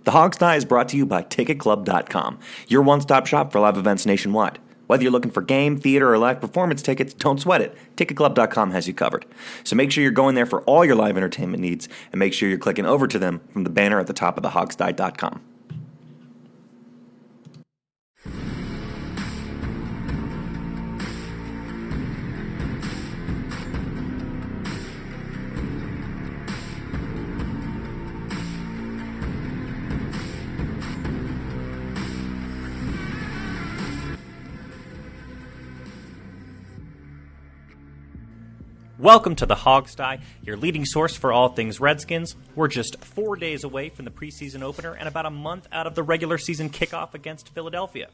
The Hog Sty is brought to you by TicketClub.com, your one-stop shop for live events nationwide. Whether you're looking for game, theater, or live performance tickets, don't sweat it. TicketClub.com has you covered. So make sure you're going there for all your live entertainment needs, and make sure you're clicking over to them from the banner at the top of thehogsty.com. Welcome to the Hog Sty, your leading source for all things Redskins. We're just 4 days away from the preseason opener and about a month out of the regular season kickoff against Philadelphia.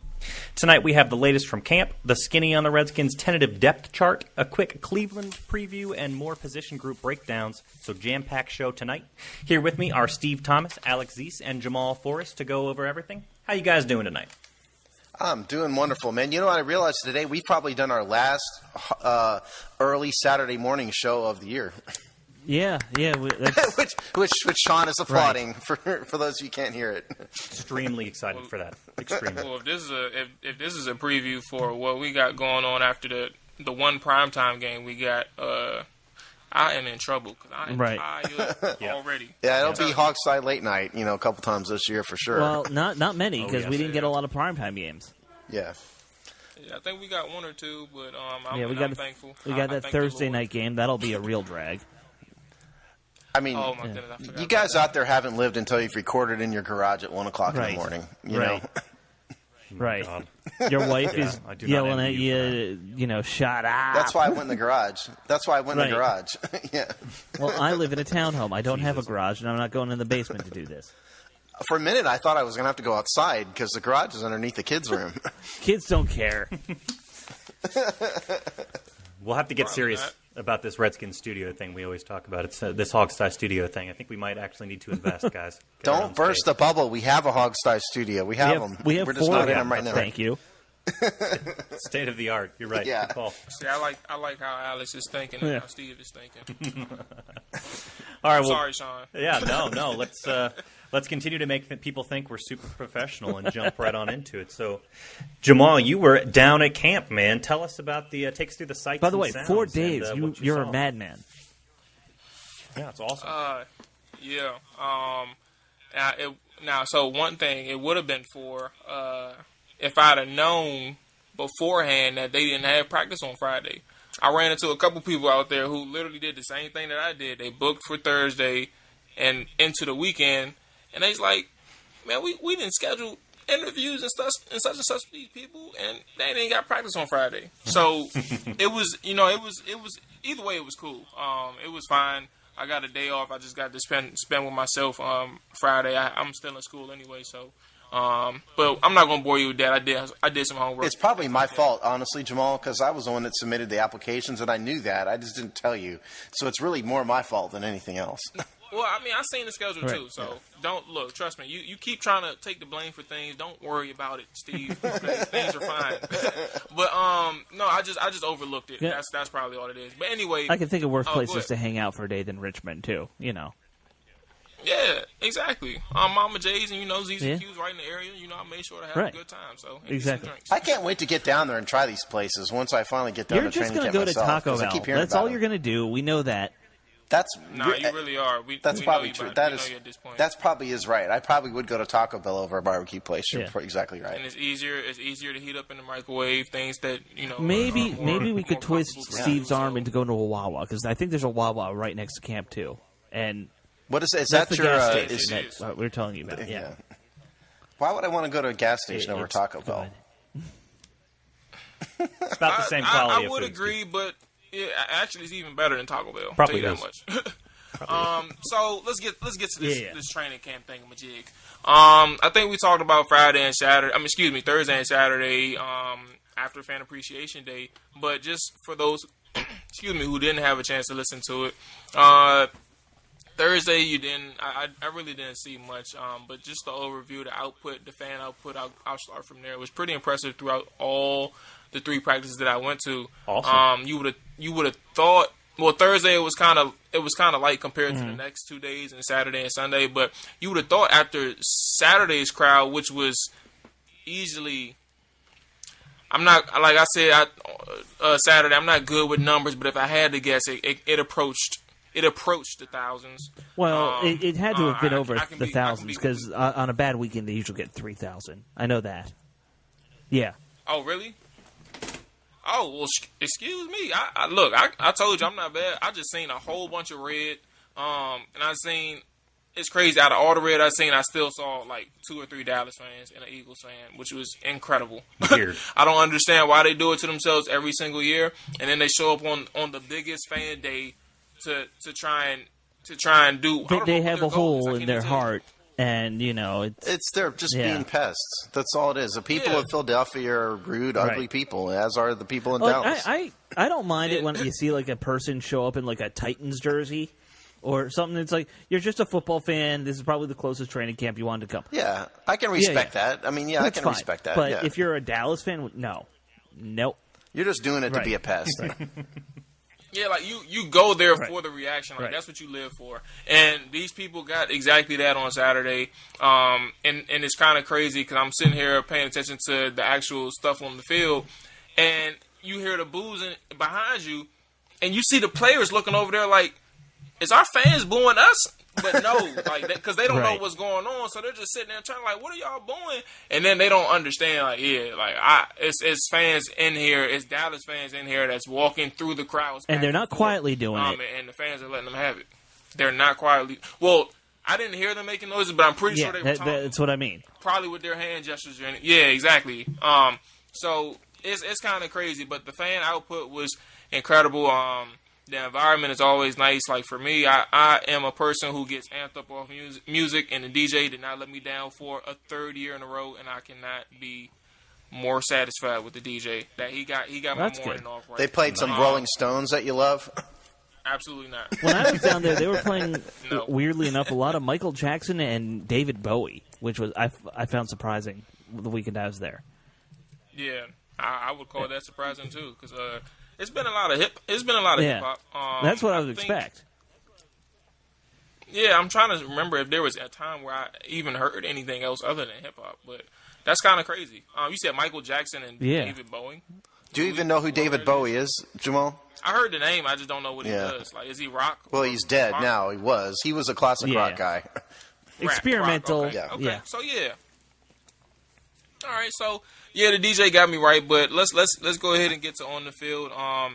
Tonight we have the latest from camp, the skinny on the Redskins' tentative depth chart, a quick Cleveland preview, and more position group breakdowns. So jam-packed show tonight. Here with me are Steve Thomas, Alex Zeese, and Jamal Forrest to go over everything. How you guys doing tonight? I'm doing wonderful, man. You know what I realized today? We've probably done our last early Saturday morning show of the year. Yeah. which Sean is applauding for those of you who can't hear it. Extremely excited for that. Extremely. Well, if this is a preview for what we got going on after the one primetime game we got, I am in trouble because I am tired already. Yeah, it'll be Hog Sty late night, a couple times this year for sure. Well, not many because we didn't get a lot of primetime games. Yeah. Yeah, I think we got one or two, but I'm thankful. We got that Thursday night game. That'll be a real drag. I mean, you guys out there haven't lived until you've recorded in your garage at 1 o'clock in the morning. You know? Right. Your wife is yelling at you, shut up. That's why I went in the garage. Yeah. Well, I live in a townhome. I don't have a garage, and I'm not going in the basement to do this. For a minute, I thought I was going to have to go outside because the garage is underneath the kids' room. Kids don't care. We'll have to get serious about this Redskins studio thing we always talk about. It's this Hog Sty studio thing. I think we might actually need to invest, guys. Don't burst the bubble. We have a Hog Sty studio. We have them. We're just not in them right now. Thank you. State of the art. You're right. Yeah. Good call. See, I like how Alex is thinking and how Steve is thinking. All right. Well, sorry, Sean. Yeah. No. Let's continue to make people think we're super professional and jump right on into it. So, Jamal, you were down at camp, man. Tell us about take us through the sights. By the way, 4 days. And, you're a madman. Yeah, it's awesome. So one thing, it would have been if I'd have known beforehand that they didn't have practice on Friday. I ran into a couple people out there who literally did the same thing that I did. They booked for Thursday and into the weekend, and they's like, man, we didn't schedule interviews and stuff and such with these people, and they didn't got practice on Friday. So it was either way, it was cool. It was fine. I got a day off. I just got to spend with myself Friday. I'm still in school anyway, so. But I'm not going to bore you with that. I did some homework. It's probably my fault, honestly, Jamal, because I was the one that submitted the applications, and I knew that. I just didn't tell you. So it's really more my fault than anything else. Well, I mean, I seen the schedule too, so don't look. Trust me, you keep trying to take the blame for things. Don't worry about it, Steve. Things are fine. But no, I just overlooked it. Yeah. That's probably all it is. But anyway, I can think of worse places to hang out for a day than Richmond too. Yeah, exactly. Mama J's and Z's and Q's right in the area. I made sure to have a good time. So exactly. I can't wait to get down there and try these places once I finally get down to training camp myself. You're just going to go to Taco Bell. That's all you're going to do. We know that. You really are. That's probably true. That's probably is right. I probably would go to Taco Bell over a barbecue place. You're exactly right. And it's easier to heat up in the microwave. Things that Maybe we could twist Steve's arm into going to a Wawa because I think there's a Wawa right next to camp too. And what is that? Your gas station that we're telling you about? Yeah. Why would I want to go to a gas station over Taco Bell? It's about the same quality. I would agree, but. Yeah, actually, it's even better than Taco Bell. Probably that much. So let's get to this training camp thing, majig. I think we talked about Thursday and Saturday after Fan Appreciation Day. But just for those, who didn't have a chance to listen to it, Thursday you didn't. I really didn't see much. But just the overview, the output, the fan output. I'll start from there. It was pretty impressive throughout all the 3 practices that I went to. Awesome. You would have thought Well, Thursday it was kind of light compared to the next 2 days and Saturday and Sunday. But you would have thought after Saturday's crowd, which was easily, I'm not like I said Saturday. I'm not good with numbers, but if I had to guess, it approached the thousands. Well, it had to have been over the be thousands because on a bad weekend they usually get 3,000. I know that. Yeah. Oh, really? Oh, well, excuse me. I told you I'm not bad. I just seen a whole bunch of red. And I seen, it's crazy. Out of all the red I seen, I still saw like 2 or 3 Dallas fans and an Eagles fan, which was incredible. Weird. I don't understand why they do it to themselves every single year, and then they show up on the biggest fan day to try and do. They have a hole in their heart. And, they're just being pests. That's all it is. The people of Philadelphia are rude, ugly people, as are the people in Dallas. I don't mind it when you see, like, a person show up in, like, a Titans jersey or something. It's like, you're just a football fan. This is probably the closest training camp you wanted to come. Yeah, I can respect that. I mean, That's I can fine. respect that. But if you're a Dallas fan, no. Nope. You're just doing it to be a pest. Yeah, like you go there for the reaction. Like that's what you live for. And these people got exactly that on Saturday. And it's kind of crazy because I'm sitting here paying attention to the actual stuff on the field, and you hear the boozing behind you, and you see the players looking over there like, is our fans booing us? But no, like because they don't know what's going on, so they're just sitting there trying like, what are y'all booing? And then they don't understand. Like, it's fans in here, it's Dallas fans in here that's walking through the crowds, and they're not quietly doing it. And the fans are letting them have it. They're not quietly. Well, I didn't hear them making noises, but I'm pretty sure they were talking. That's what I mean. Probably with their hand gestures. Yeah, exactly. So it's kind of crazy, but the fan output was incredible. The environment is always nice. Like for me, I am a person who gets amped up off music, and the DJ did not let me down for a 3rd year in a row, and I cannot be more satisfied with the DJ that he got my morning off right. They played some Rolling Stones that you love. Absolutely not. When I was down there, they were playing weirdly enough a lot of Michael Jackson and David Bowie, which was I found surprising the weekend I was there. Yeah, I would call that surprising too, because it's been a lot of hip hop. That's what I would expect. Yeah, I'm trying to remember if there was a time where I even heard anything else other than hip hop, but that's kind of crazy. You said Michael Jackson and David Bowie. Do you even know who David Bowie is, Jamal? I heard the name. I just don't know what he does. Like, is he rock? Well, he's dead now. He was a classic rock guy. Experimental. Rock, okay. Okay. So yeah. All right. So yeah, the DJ got me right, but let's go ahead and get to on the field. I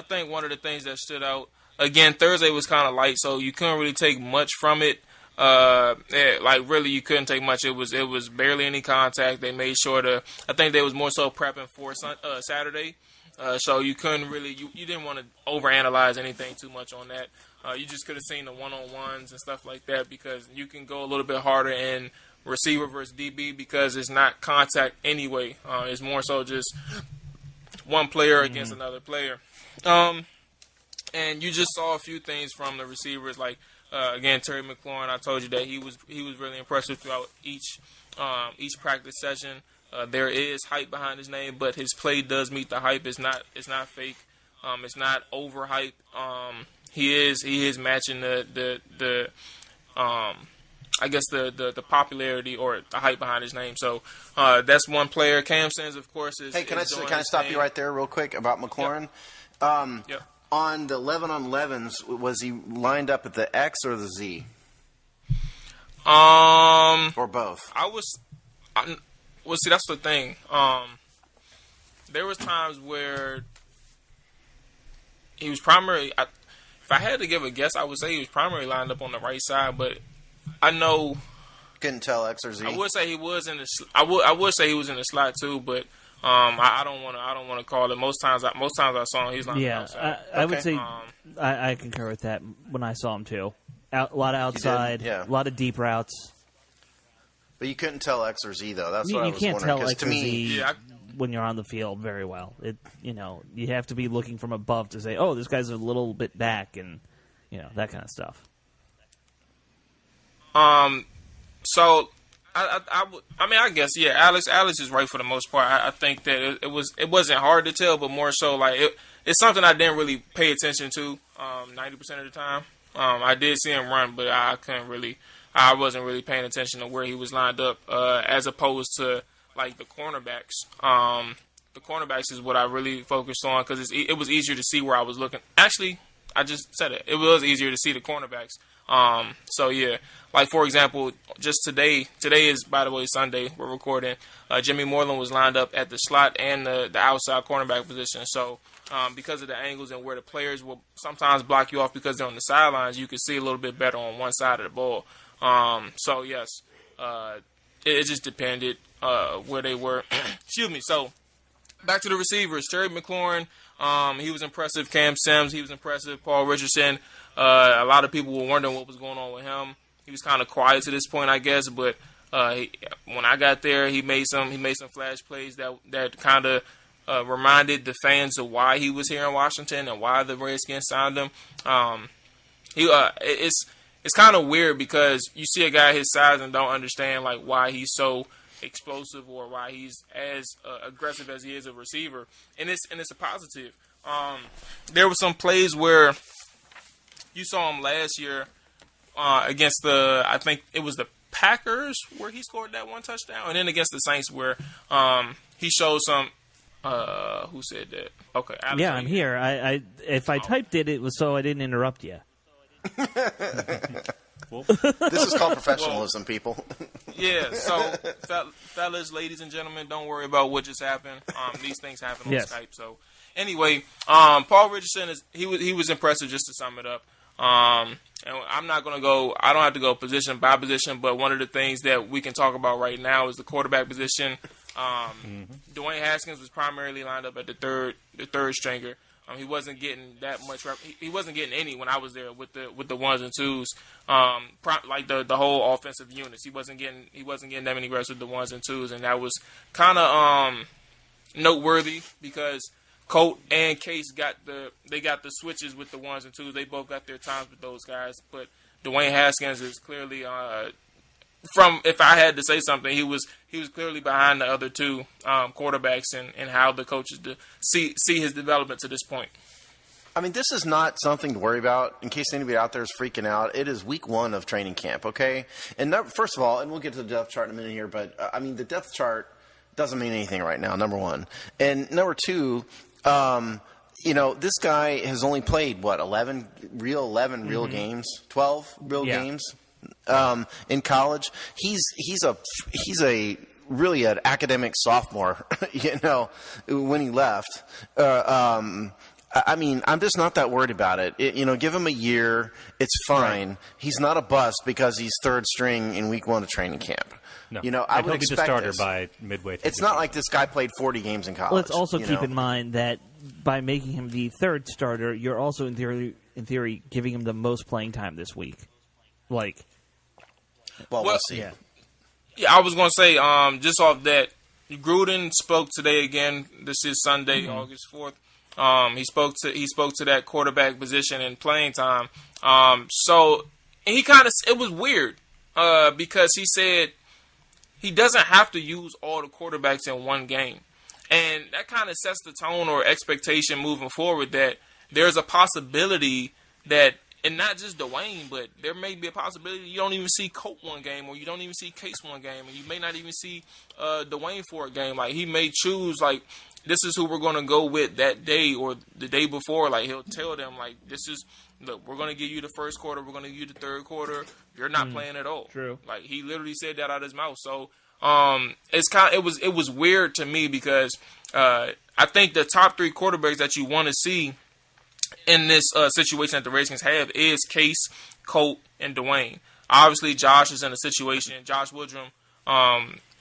think one of the things that stood out again, Thursday was kind of light, so you couldn't really take much from it. Really, you couldn't take much. It was barely any contact. They made sure to. I think they was more so prepping for Saturday. So you couldn't really, you didn't want to overanalyze anything too much on that. You just could have seen the one-on-ones and stuff like that, because you can go a little bit harder in receiver versus DB because it's not contact anyway. It's more so just one player against another player. And you just saw a few things from the receivers, like again, Terry McLaurin. I told you that he was really impressive throughout each practice session. There is hype behind his name, but his play does meet the hype. It's not fake. It's not overhype. He is matching the popularity or the hype behind his name. So that's one player. Cam Sins, of course, is. Hey, can I stop you right there real quick about McLaurin? Yep. On the 11-on-11s, was he lined up at the X or the Z? Or both? Well, see, that's the thing. There was times where he was primarily. If I had to give a guess, I would say he was primarily lined up on the right side. But I know couldn't tell X or Z. I would say he was in the. I would say he was in the slot too, but I don't want to call it. Most times I saw him, he's lined up outside. I would say I concur with that when I saw him too. A lot of outside, a lot of deep routes. But you couldn't tell X or Z, though. That's what I was you wondering. can't tell X to or me, Z when you're on the field very well. You have to be looking from above to say, oh, this guy's a little bit back, and that kind of stuff. So I guess, yeah. Alex is right for the most part. I think that it wasn't hard to tell, but more so like it's something I didn't really pay attention to 90% of the time. I did see him run, but I wasn't really paying attention to where he was lined up as opposed to like the cornerbacks. The cornerbacks is what I really focused on because it was easier to see where I was looking. Actually, I just said it. It was easier to see the cornerbacks. So yeah, like for example, just today is, by the way, Sunday. We're recording. Jimmy Moreland was lined up at the slot and the outside cornerback position. So because of the angles and where the players will sometimes block you off because they're on the sidelines, you can see a little bit better on one side of the ball. So yes, it just depended where they were. Excuse me. So back to the receivers. Terry McLaurin, he was impressive. Cam Sims, he was impressive. Paul Richardson. A lot of people were wondering what was going on with him. He was kind of quiet to this point, I guess. But when I got there, he made some flash plays that kind of reminded the fans of why he was here in Washington and why the Redskins signed him. It's kind of weird because you see a guy his size and don't understand like why he's so explosive or why he's as aggressive as he is a receiver, and it's a positive. There were some plays where you saw him last year against I think it was the Packers where he scored that one touchdown, and then against the Saints where he showed some. Who said that? Okay, Alex, yeah, I'm here. If I typed it, it was so I didn't interrupt you. This is called professionalism, people. Yeah, so fellas, ladies and gentlemen, don't worry about what just happened. These things happen on Skype. So anyway, Paul Richardson he was impressive. Just to sum it up, and I'm not gonna go. I don't have to go position by position, but one of the things that we can talk about right now is the quarterback position. Dwayne Haskins was primarily lined up at the third stringer. He wasn't getting that much. He wasn't getting any when I was there with the ones and twos. Like the whole offensive units, he wasn't getting that many reps with the ones and twos, and that was kind of noteworthy because Colt and Case got the switches with the ones and twos. They both got their times with those guys, but Dwayne Haskins is clearly if I had to say something, he was clearly behind the other two quarterbacks and how the coaches see his development to this point. I mean, this is not something to worry about in case anybody out there is freaking out. It is week 1 of training camp, okay? And first of all, and we'll get to the depth chart in a minute here, but I mean, the depth chart doesn't mean anything right now, number one. And number two, this guy has only played, 11 real games, 12 real games in college. He's a really an academic sophomore, when he left. I mean, I'm just not that worried about it. Give him a year. It's fine. Right. He's not a bust because he's third string in week 1 of training camp. No, I would he'll be the starter by midway through. It's not like this guy played 40 games in college. Let's also keep in mind that by making him the third starter, you're also in theory giving him the most playing time this week. Well, we'll see. Yeah, I was going to say, just off that, Gruden spoke today again. This is Sunday, August 4th. He spoke to that quarterback position and playing time. So and it was weird because he said he doesn't have to use all the quarterbacks in one game, and that kind of sets the tone or expectation moving forward that there's a possibility that. And not just Dwayne, but there may be a possibility you don't even see Colt one game, or you don't even see Case one game, and you may not even see Dwayne for a game. Like, he may choose, like, this is who we're going to go with that day or the day before. Like, he'll tell them, like, look, we're going to give you the first quarter, we're going to give you the third quarter. You're not playing at all. True. Like, he literally said that out of his mouth. So, it was weird to me because I think the top 3 quarterbacks that you want to see in this situation that the Redskins have is Case, Colt, and Dwayne. Obviously, Josh is in a situation, Josh Woodrum,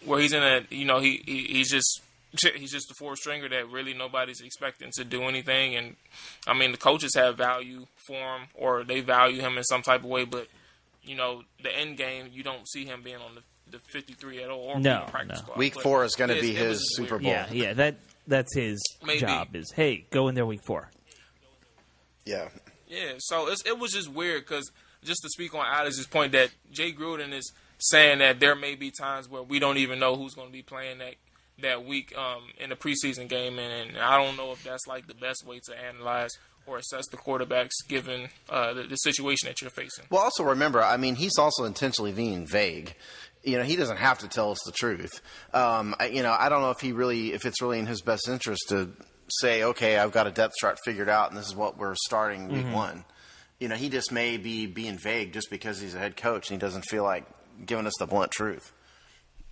where he's in he's just the fourth stringer that really nobody's expecting to do anything. And I mean, the coaches have value for him, or they value him in some type of way. But the end game, you don't see him being on the 53 at all, or practice squad. Week 4 is going to be his Super Bowl. Yeah, that's his job. Is go in there week 4. Yeah. Yeah, so it was just weird because just to speak on Alex's point that Jay Gruden saying that there may be times where we don't even know who's going to be playing that week in the preseason game, and I don't know if that's like the best way to analyze or assess the quarterbacks given the situation that you're facing. Well, also remember, I mean, he's also intentionally being vague. He doesn't have to tell us the truth. I don't know if it's really in his best interest to say, okay, I've got a depth chart figured out, and this is what we're starting week one. He just may be being vague just because he's a head coach and he doesn't feel like giving us the blunt truth.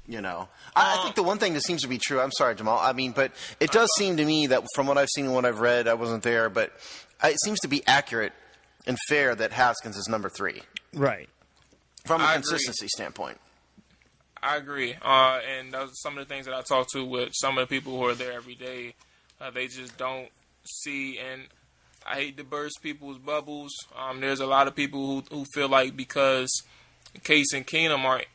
I think the one thing that seems to be true, I'm sorry, Jamal, but it does seem to me that from what I've seen and what I've read, I wasn't there, but it seems to be accurate and fair that Haskins is number 3. Right. From a consistency standpoint. I agree. And those are some of the things that I talk to with some of the people who are there every day. They just don't see, and I hate to burst people's bubbles. There's a lot of people who feel like because Case and Keenum aren't,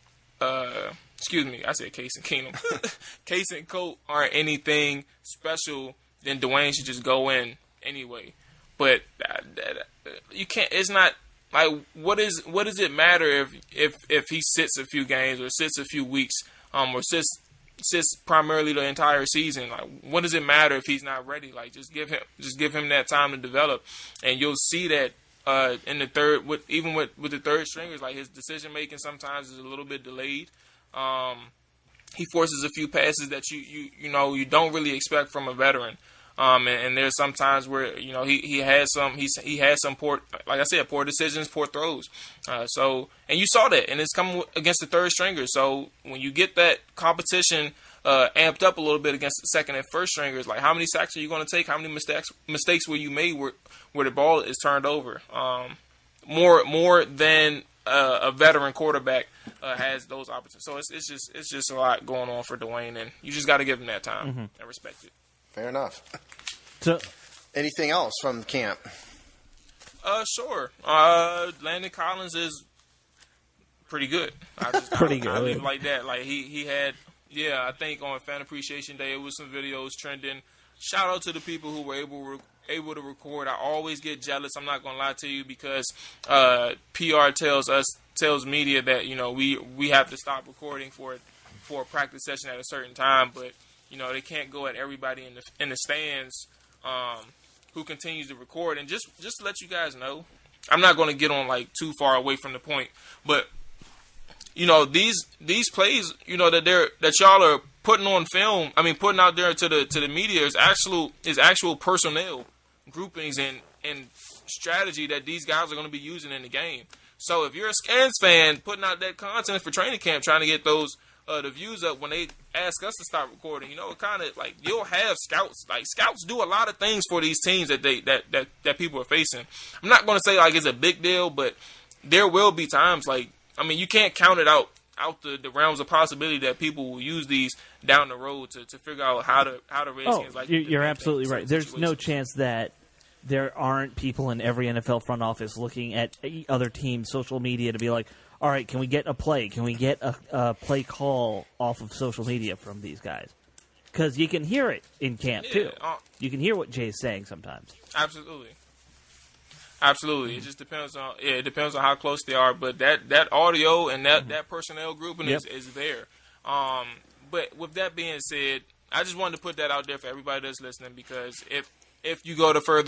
I said Case and Keenum. Case and Colt aren't anything special, then Dwayne should just go in anyway. But you can't. It's not like what does it matter if he sits a few games or sits a few weeks or sits primarily the entire season? Like, what does it matter if he's not ready? Like, just give him that time to develop, and you'll see that in the third with the third stringers, like his decision making sometimes is a little bit delayed. He forces a few passes that you don't really expect from a veteran. And there's some times where he had some poor, like I said, poor decisions, poor throws. And you saw that, and it's coming against the third stringers. So when you get that competition amped up a little bit against the second and first stringers, like how many sacks are you going to take? How many mistakes will you make where the ball is turned over? More than a veteran quarterback has those opportunities. So it's just a lot going on for Dwayne, and you just got to give him that time and respect it. Fair enough. So, anything else from camp? Sure. Landon Collins is pretty good. I leave it like that. Like he had, I think on Fan Appreciation Day it was some videos trending. Shout out to the people who were able to record. I always get jealous. I'm not gonna lie to you because PR tells media that we have to stop recording for a practice session at a certain time, but they can't go at everybody in the stands who continues to record. And just to let you guys know, I'm not going to get on like too far away from the point, but these plays that y'all are putting on film, putting out there to the media is actual personnel groupings and strategy that these guys are going to be using in the game. So if you're a Skins fan putting out that content for training camp, trying to get those the views up when they ask us to stop recording, it kind of like you'll have scouts. Like scouts do a lot of things for these teams that people are facing. I'm not going to say like it's a big deal, but there will be times you can't count it out the realms of possibility that people will use these down the road to figure out how the Redskins you're absolutely right. There's no chance that there aren't people in every NFL front office looking at other teams' social media to be like, all right, can we get a play? Can we get a play call off of social media from these guys? Because you can hear it in camp, too. You can hear what Jay's saying sometimes. Absolutely. It just depends on how close they are. But that audio and that personnel grouping is there. But with that being said, I just wanted to put that out there for everybody that's listening, because if you go to for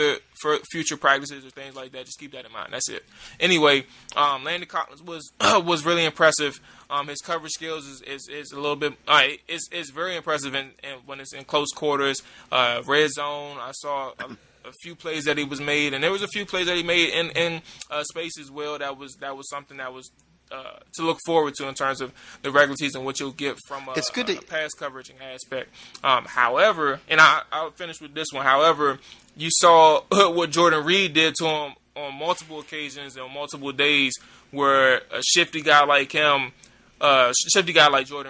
future practices or things like that, just keep that in mind. That's it. Anyway, Landon Collins was really impressive. His coverage skills is a little bit. It's very impressive when it's in close quarters, red zone. I saw a few plays that he was made, and there was a few plays that he made in space as well. That was something that was to look forward to in terms of the regular season, what you'll get from a pass coverage aspect. However, and I'll finish with this one. However, you saw what Jordan Reed did to him on multiple occasions and on multiple days, where a shifty guy like Jordan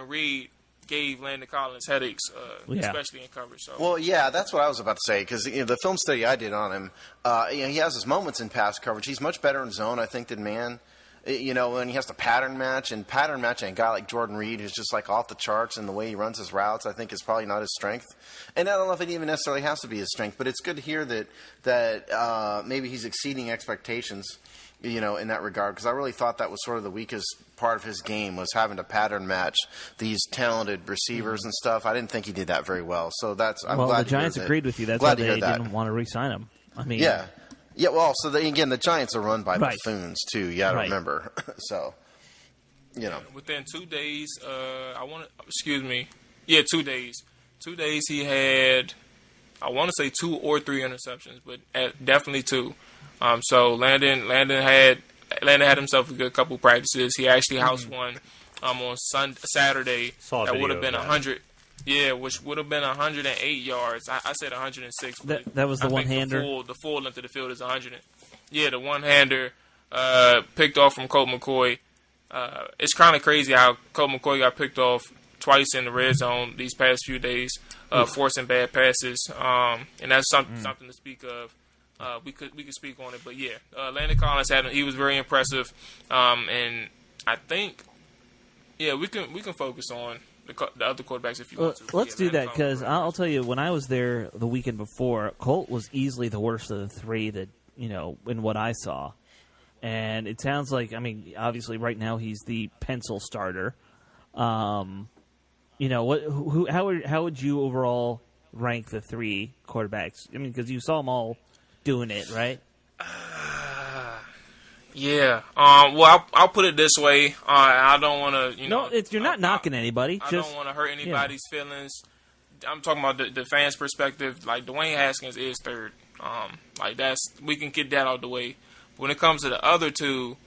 Reed gave Landon Collins headaches, especially in coverage. So. Well, yeah, that's what I was about to say, because the film study I did on him, he has his moments in pass coverage. He's much better in zone, I think, than man. When he has to pattern match, and pattern matching a guy like Jordan Reed who's just like off the charts, and the way he runs his routes, I think is probably not his strength. And I don't know if it even necessarily has to be his strength, but it's good to hear that maybe he's exceeding expectations in that regard, because I really thought that was sort of the weakest part of his game, was having to pattern match these talented receivers and stuff. I didn't think he did that very well. So I'm glad the Giants agreed with you. That's why they didn't want to re-sign him. I mean, yeah. Well, so again, the Giants are run by buffoons too. You got to remember. So, within 2 days, 2 days. 2 days he had, I want to say 2 or 3 interceptions, but definitely 2. So Landon had himself a good couple practices. He actually housed one on Saturday. That would have been 100. Yeah, which would have been 108 yards. I said 106. But that was the one-hander? The full length of the field is 100. Yeah, the one-hander picked off from Colt McCoy. It's kind of crazy how Colt McCoy got picked off twice in the red zone these past few days, forcing bad passes. And that's something to speak of. We could speak on it, but yeah, Landon Collins he was very impressive, and I think we can focus on the other quarterbacks if you want to. Let's do that, because I'll tell you, when I was there the weekend before, Colt was easily the worst of the 3 that in what I saw, and it sounds like, I mean, obviously right now he's the pencil starter. How would you overall rank the 3 quarterbacks? I mean, because you saw them all doing it, right? Yeah. Well, I'll put it this way. I don't want to, No, you're not knocking anybody. I don't want to hurt anybody's feelings. I'm talking about the fans' perspective. Like, Dwayne Haskins is 3rd. We can get that out the way. But when it comes to the other 2,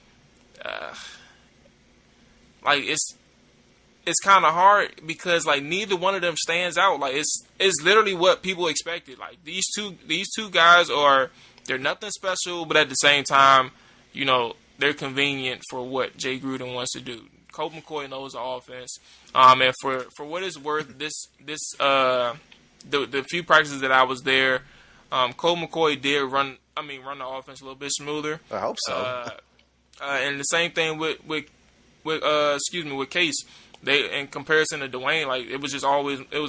it's kind of hard because neither one of them stands out. It's literally what people expected. These two guys they're nothing special, but at the same time, they're convenient for what Jay Gruden wants to do. Colt McCoy knows the offense, and for what it's worth, the few practices that I was there, Colt McCoy did run the offense a little bit smoother. I hope so. And the same thing with Case. They, in comparison to Dwayne, it was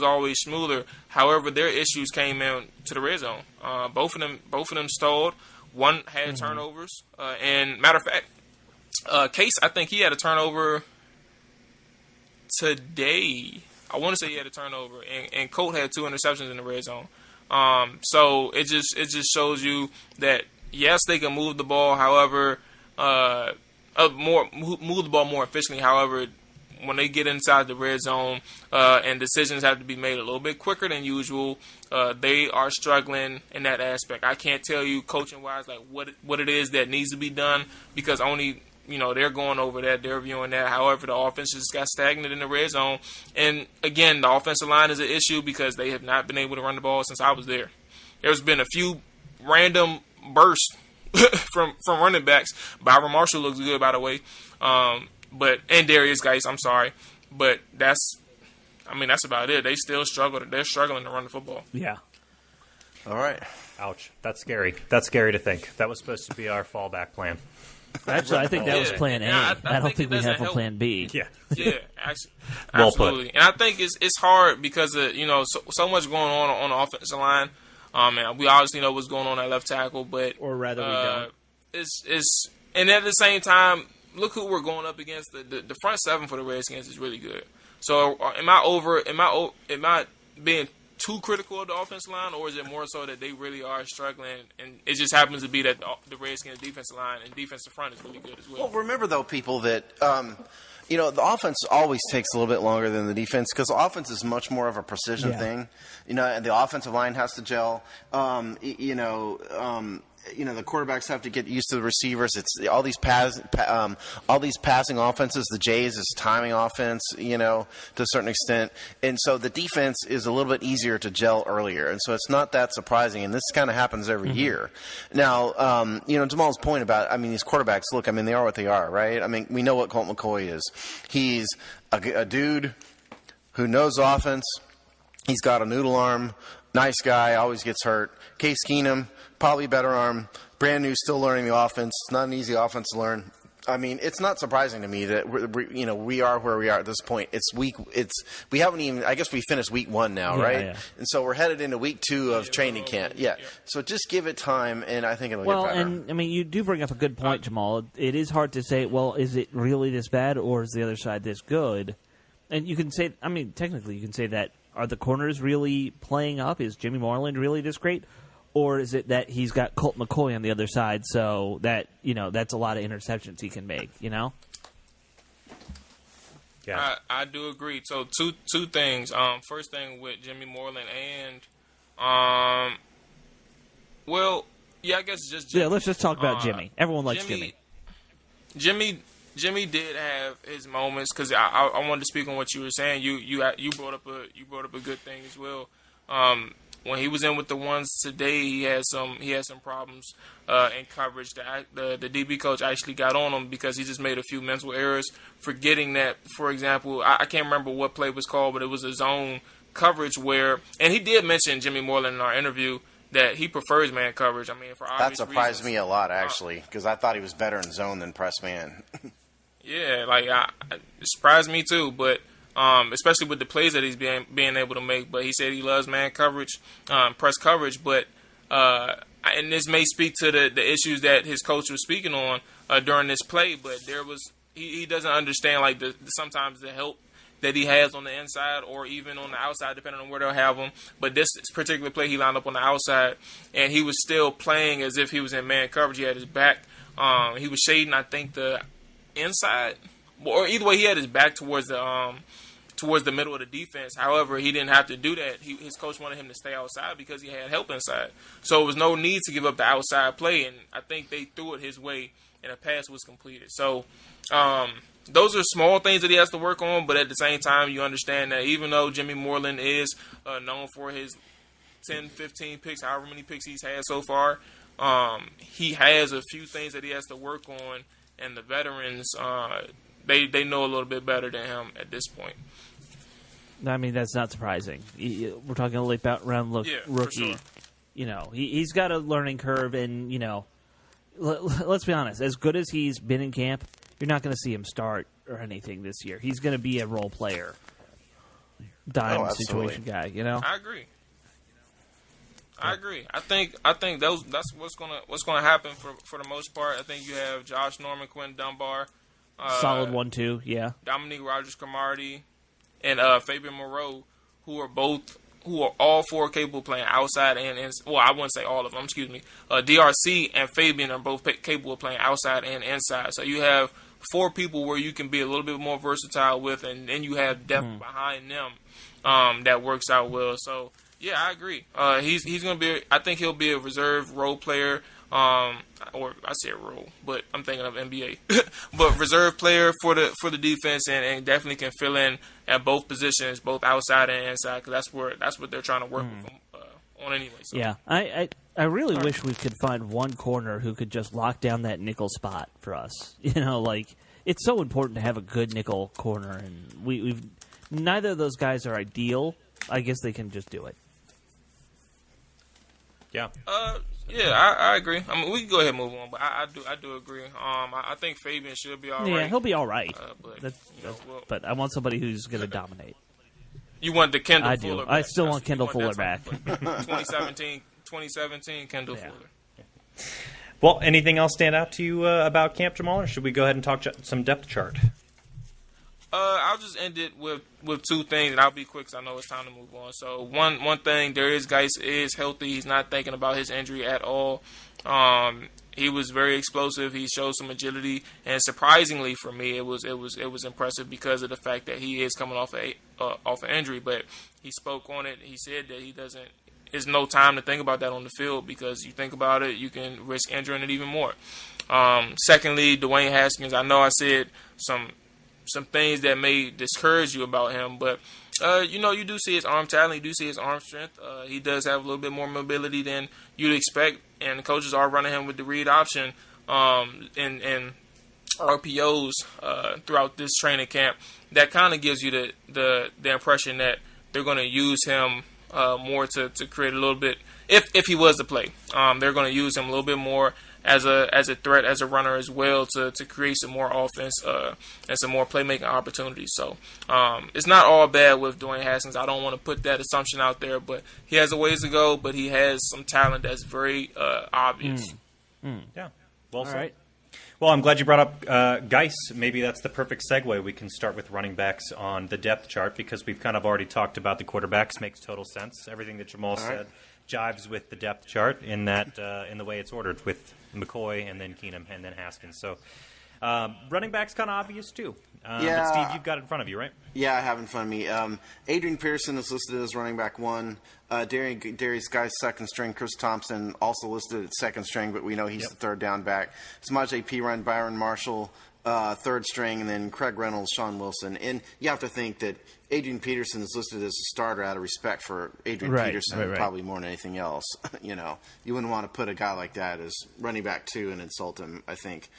always smoother. However, their issues came in to the red zone. Both of them stalled. One had turnovers. And matter of fact, Case, I think he had a turnover today. I want to say he had a turnover, and Colt had 2 interceptions in the red zone. So it just shows you that yes, they can move the ball. However, move the ball more efficiently. However, when they get inside the red zone and decisions have to be made a little bit quicker than usual, they are struggling in that aspect. I can't tell you coaching-wise what it is that needs to be done because only they're going over that, they're viewing that. However, the offense just got stagnant in the red zone. And again, the offensive line is an issue because they have not been able to run the ball since I was there. There's been a few random bursts from running backs. Byron Marshall looks good, by the way. And Darius Geis, I'm sorry, but that's about it. They still struggle. They're struggling to run the football. Yeah. All right. Ouch. That's scary. That's scary to think. That was supposed to be our fallback plan. Actually, I think that was plan A. I don't think we have a plan B. Yeah. Yeah, actually, Well absolutely. put. And I think it's hard because of, so much going on the offensive line. And we obviously know what's going on at left tackle, but Or rather, we don't. It's and at the same time, look who we're going up against. The front 7 for the Redskins is really good. So am I being too critical of the offensive line, or is it more so that they really are struggling, and it just happens to be that the Redskins defensive line and defensive front is really good as well? Well, remember though, people, that the offense always takes a little bit longer than the defense because the offense is much more of a precision thing. And the offensive line has to gel. The quarterbacks have to get used to the receivers. It's all these passing offenses. The Jays is timing offense, to a certain extent, and so the defense is a little bit easier to gel earlier, and so it's not that surprising. And this kind of happens every year. Now, Jamal's point about, these quarterbacks. Look, they are what they are, right? We know what Colt McCoy is. He's a dude who knows offense. He's got a noodle arm. Nice guy, always gets hurt. Case Keenum, probably better arm. Brand new, still learning the offense. It's not an easy offense to learn. I mean, it's not surprising to me that we are where we are at this point. We haven't even. I guess we finished week 1 now, right? Yeah. And so we're headed into week 2 of training camp. Yeah. So just give it time, and I think it'll get better. Well, and I mean, you do bring up a good point, Jamal. It is hard to say. Well, is it really this bad, or is the other side this good? And you can say. I mean, technically, you can say that. Are the corners really playing up? Is Jimmy Moreland really this great? Or is it that he's got Colt McCoy on the other side, so that that's a lot of interceptions he can make, Yeah, I do agree. So two things. First thing with Jimmy Moreland and I guess just Jimmy. Yeah. Let's just talk about Jimmy. Everyone likes Jimmy. Jimmy did have his moments because I wanted to speak on what you were saying. You brought up a good thing as well. When he was in with the ones today, he had some problems in coverage. The DB coach actually got on him because he just made a few mental errors, forgetting that, for example, I can't remember what play was called, but it was a zone coverage where, and he did mention Jimmy Moreland in our interview that he prefers man coverage. I mean, for obvious that surprised reasons. Me a lot actually because I thought he was better in zone than press man. Yeah, it surprised me too, but. Especially with the plays that he's being able to make. But he said he loves man coverage, press coverage. But and this may speak to the issues that his coach was speaking on during this play. But he doesn't understand sometimes the help that he has on the inside or even on the outside, depending on where they'll have him. But this particular play, he lined up on the outside, and he was still playing as if he was in man coverage. He had his back. He was shading, I think, the inside. Or either way, he had his back towards the middle of the defense. However, he didn't have to do that. His coach wanted him to stay outside because he had help inside. So it was no need to give up the outside play, and I think they threw it his way, and a pass was completed. So those are small things that he has to work on, but at the same time, you understand that even though Jimmy Moreland is known for his 10, 15 picks, however many picks he's had so far, he has a few things that he has to work on, and the veterans they know a little bit better than him at this point. I mean, that's not surprising. We're talking a late round rookie. Sure. He's got a learning curve, and let's be honest. As good as he's been in camp, you're not going to see him start or anything this year. He's going to be a role player, dime situation guy. I agree. I think that's what's gonna happen for the most part. I think you have Josh Norman, Quinn Dunbar. Solid 1-2, yeah. Dominique Rodgers-Cromartie and Fabian Moreau, who are all four capable of playing outside and well, I wouldn't say all of them. Excuse me. DRC and Fabian are both capable of playing outside and inside. So you have four people where you can be a little bit more versatile with, and then you have depth behind them that works out well. So yeah, I agree. He's gonna be. I think he'll be a reserve role player. Or I say role, but I'm thinking of NBA. But reserve player for the defense, and definitely can fill in at both positions, both outside and inside, because that's what they're trying to work with him, on anyway. So. Yeah, I really wish we could find one corner who could just lock down that nickel spot for us. It's so important to have a good nickel corner, and we've neither of those guys are ideal. I guess they can just do it. Yeah. Yeah, I agree. I mean, we can go ahead and move on, but I do agree. I think Fabian should be all right. Yeah, he'll be all right. But I want somebody who's going to dominate. You want the Kendall I Fuller do. back. I still want Kendall Fuller back. 2017 Kendall Fuller. Well, anything else stand out to you about Camp, Jamal, or should we go ahead and talk some depth chart? I'll just end it with two things, and I'll be quick because I know it's time to move on. So one thing, Darius Geis is healthy. He's not thinking about his injury at all. He was very explosive. He showed some agility, and surprisingly for me, it was impressive because of the fact that he is coming off an injury. But he spoke on it. He said that there's no time to think about that on the field because you think about it, you can risk injuring it even more. Secondly, Dwayne Haskins. I know I said some things that may discourage you about him, but you do see his arm talent, you do see his arm strength. He does have a little bit more mobility than you'd expect, and the coaches are running him with the read option and RPOs throughout this training camp. That kind of gives you the impression that they're going to use him more to create a little bit. If he was to play, they're going to use him a little bit more as a threat, as a runner as well, to create some more offense and some more playmaking opportunities. So it's not all bad with Dwayne Haskins. I don't want to put that assumption out there, but he has a ways to go. But he has some talent that's very obvious. Yeah. Well said. All right. Well, I'm glad you brought up Geis. Maybe that's the perfect segue. We can start with running backs on the depth chart because we've kind of already talked about the quarterbacks. Makes total sense. Everything that Jamal said jives with the depth chart in that in the way it's ordered with McCoy and then Keenum and then Haskins. So running backs kind of obvious too. But Steve, you've got it in front of you, right? Yeah, I have in front of me. Adrian Peterson is listed as running back 1. Darius Guy's second string. Chris Thompson also listed at second string, but we know he's the third down back. Samaje Perine, Byron Marshall, third string, and then Craig Reynolds, Sean Wilson. And you have to think that Adrian Peterson is listed as a starter out of respect for Adrian Peterson, probably more than anything else. You wouldn't want to put a guy like that as running back 2 and insult him, I think.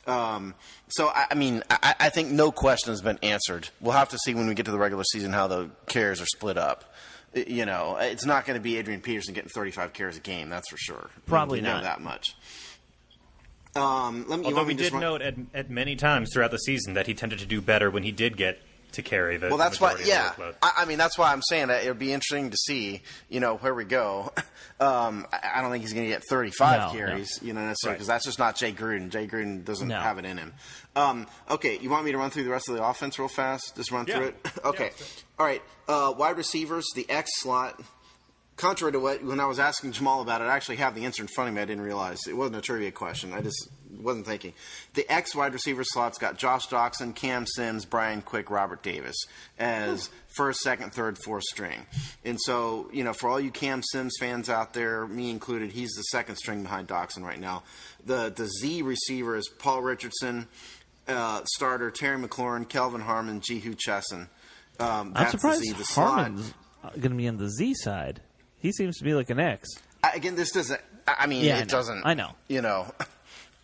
So, I think no question has been answered. We'll have to see when we get to the regular season how the carries are split up. It's not going to be Adrian Peterson getting 35 carries a game, that's for sure. Probably we not. know that much. Although we did note at many times throughout the season that he tended to do better when he did get to carry the that's why. Yeah, the I mean that's why I'm saying that it would be interesting to see, where we go. I don't think he's going to get 35 carries, necessarily, because that's just not Jay Gruden. Jay Gruden doesn't have it in him. Okay, you want me to run through the rest of the offense real fast? Just run through it. Okay, all right. Wide receivers, the X slot. Contrary to what, when I was asking Jamal about it, I actually have the answer in front of me. I didn't realize. It wasn't a trivia question. I just wasn't thinking. The X wide receiver slot's got Josh Doxson, Cam Sims, Brian Quick, Robert Davis as first, second, third, fourth string. And so, for all you Cam Sims fans out there, me included, he's the second string behind Doxson right now. The Z receiver is Paul Richardson, starter, Terry McLaurin, Kelvin Harmon, Jehu Chesson. I'm surprised Harmon's going to be on the Z side. He seems to be like an X. Again, this doesn't. It doesn't. I know.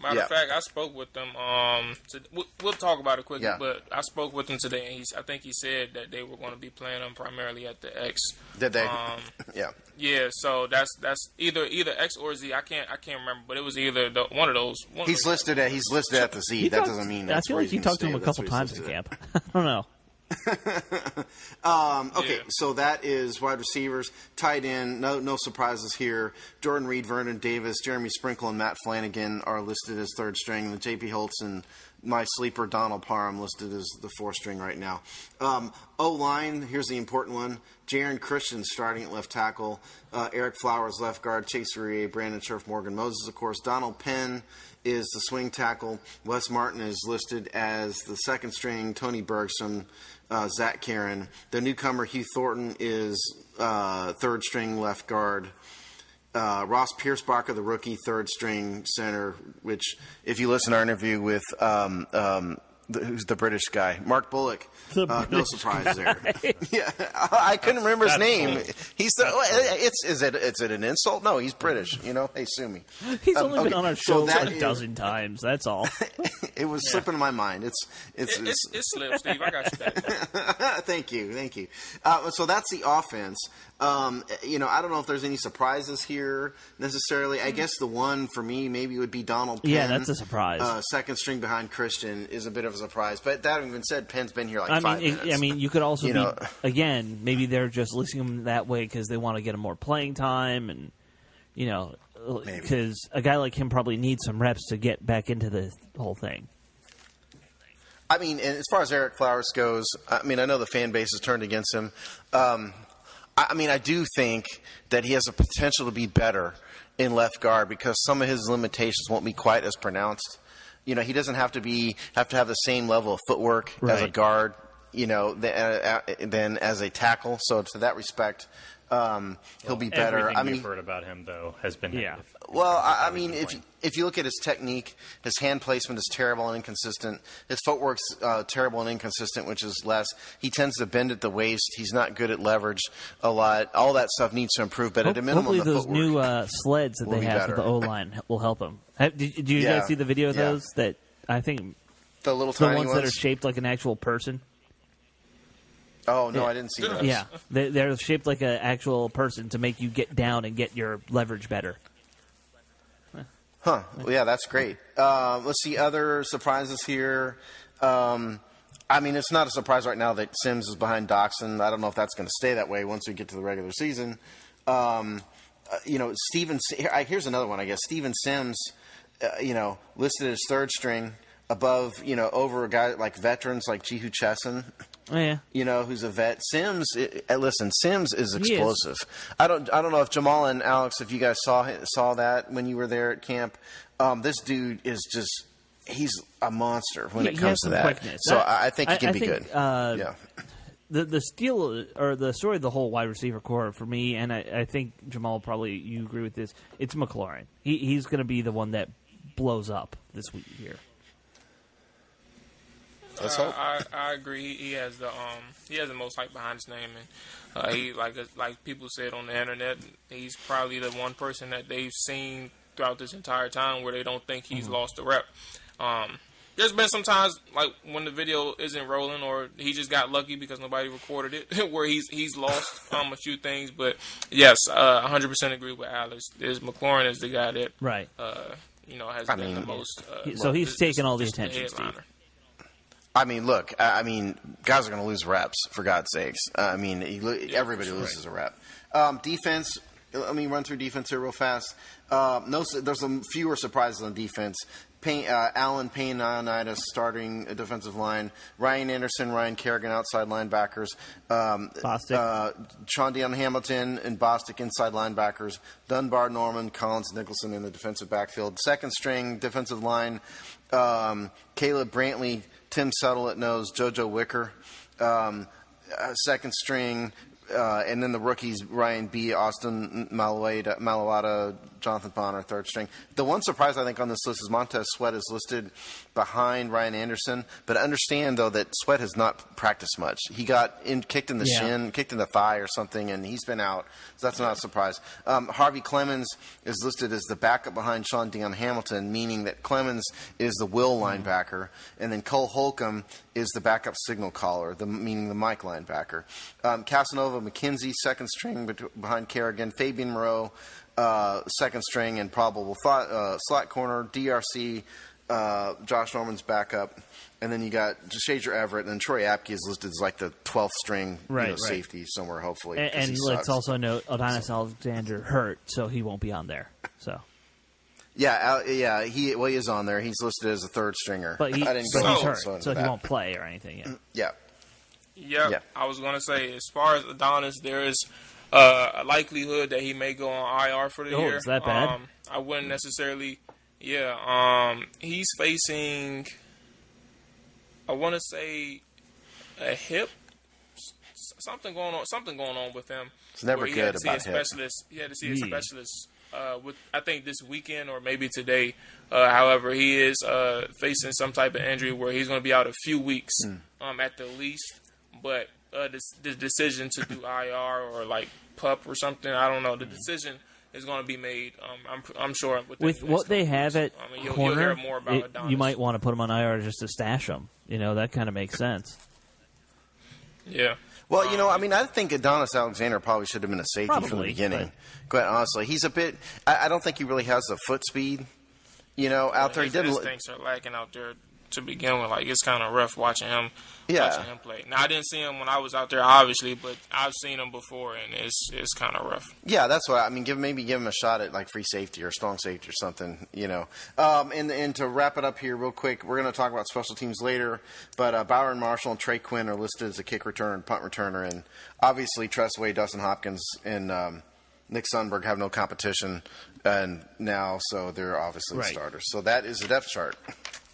Matter of fact, I spoke with them. We'll talk about it quickly, but I spoke with him today, and I think he said that they were going to be playing him primarily at the X. Did they? Yeah. So that's either X or Z. I can't remember, but it was either one of those. He's listed at the Z. That doesn't mean. That's I feel like you talked to him a couple times in camp. I don't know. So that is wide receivers. Tight end, no surprises here. Jordan Reed, Vernon Davis, Jeremy Sprinkle, and Matt Flanagan are listed as third string. The J.P. Holtz and my sleeper Donald Parham listed as the fourth string right now. O-line, here's the important one. Jaron Christian starting at left tackle. Eric Flowers left guard. Chase Urier, Brandon Scherf, Morgan Moses, of course. Donald Penn is the swing tackle. Wes Martin is listed as the second string. Tony Bergstrom, Zach Karen. The newcomer Hugh Thornton is third string left guard. Ross Piercebacher, the rookie, third string center, which if you listen to our interview with who's the British guy, Mark Bullock, no surprise there. Yeah, I couldn't remember his name. He's is it an insult? No, he's British. Hey, sue me. He's only been on our show a dozen times. That's all. It was slipping in my mind. It slipped, Steve. I got you back. Thank you. So that's the offense. I don't know if there's any surprises here necessarily. I guess the one for me maybe would be Donald Penn. Yeah, that's a surprise. Second string behind Christian is a bit of a surprise. But that having been said, Penn's been here 5 minutes. You could also again, maybe they're just listing him that way because they want to get him more playing time and, because a guy like him probably needs some reps to get back into the whole thing. I mean, and as far as Eric Flowers goes, I know the fan base has turned against him. I do think that he has the potential to be better in left guard because some of his limitations won't be quite as pronounced. He doesn't have to have the same level of footwork as a guard, than as a tackle. So to that respect, he'll be better. Everything you've heard about him, though, has been negative. Well, if you look at his technique, his hand placement is terrible and inconsistent. His footwork's terrible and inconsistent, which is less. He tends to bend at the waist. He's not good at leverage a lot. All that stuff needs to improve, but at a minimum, hopefully the those new sleds that they have for the O-line will help him. Did you guys see the video of those? That I think the little tiny ones that are shaped like an actual person. Oh, no, I didn't see those. Yeah, they're shaped like an actual person to make you get down and get your leverage better. Huh. Well, yeah, that's great. Let's see other surprises here. I mean, it's not a surprise right now that Sims is behind Doxson. I don't know if that's going to stay that way once we get to the regular season. Here's another one, I guess. Steven Sims, listed as third string above, over a guy like veterans like Jihu Chesson. Oh, yeah. Who's a vet. Sims is explosive. I don't know if Jamal and Alex, if you guys saw that when you were there at camp. This dude is just, he's a monster when it comes to that. Quickness. So I think he can be good. Yeah. The steal or the story of the whole wide receiver core for me, and I think Jamal probably you agree with this. It's McLaurin. He's going to be the one that blows up this week here. Let's hope. I agree. He has the most hype behind his name, and he like people said on the internet, he's probably the one person that they've seen throughout this entire time where they don't think he's lost a rep. There's been some times like when the video isn't rolling or he just got lucky because nobody recorded it where he's lost a few things. But yes, 100% agree with Alex. McLaurin is the guy that right. Has been the most. So he's taking all the attention. I mean, look. Guys are going to lose reps for God's sakes. Everybody loses a rep. Defense. Let me run through defense here real fast. There's some fewer surprises on defense. Allen Payne Ioannidis starting defensive line. Ryan Anderson, Ryan Kerrigan outside linebackers. Sean Dion Hamilton and Bostic inside linebackers. Dunbar, Norman, Collins, Nicholson in the defensive backfield. Second string defensive line. Caleb Brantley, Tim Settle at nose, JoJo Wicker. Second string. And then the rookies, Ryan B., Austin Malawada, Jonathan Bonner, third string. The one surprise, I think, on this list is Montez Sweat is listed behind Ryan Anderson. But understand, though, that Sweat has not practiced much. He got kicked in the shin, kicked in the thigh or something, and he's been out. So that's not a surprise. Harvey Clemens is listed as the backup behind Sean Dion Hamilton, meaning that Clemens is the will linebacker. And then Cole Holcomb is the backup signal caller, meaning the Mike linebacker. Casanova McKenzie, second string behind Kerrigan. Fabian Moreau, second string and probable slot corner. DRC, Josh Norman's backup. And then you got Shazer Everett, and then Troy Apke is listed as like the 12th string safety somewhere, hopefully. And let's also note Adonis Alexander hurt, so he won't be on there. So. Yeah, he is on there. He's listed as a third stringer. But he's hurt, so he won't play or anything. Yeah. Yep. I was going to say, as far as Adonis, there is a likelihood that he may go on IR for the year. Is that bad? I wouldn't necessarily. Yeah. He's facing, I want to say, a hip. Something going on with him. It's never good about hip. He had to see a specialist. I think this weekend or maybe today. However, he is facing some type of injury where he's going to be out a few weeks at the least. But the decision to do IR or like PUP or something, I don't know. The decision is going to be made. I'm sure with what they have at corner, you'll hear more about Adonis. You might want to put him on IR just to stash him. That kind of makes sense. Yeah. Well, I think Adonis Alexander probably should have been a safety from the beginning. Quite honestly, he's a bit. I don't think he really has the foot speed. Out there, he didn't. His instincts are lacking out there to begin with. Like, it's kind of rough watching him. Watching him play. Now, I didn't see him when I was out there, obviously, but I've seen him before, and it's kind of rough. Yeah, that's what I mean. Maybe give him a shot at like free safety or strong safety or something. And to wrap it up here real quick, we're going to talk about special teams later. But Byron Marshall and Trey Quinn are listed as a kick returner and punt returner, and obviously Tressway, Dustin Hopkins, and Nick Sundberg have no competition, and now so they're obviously starters. So that is the depth chart.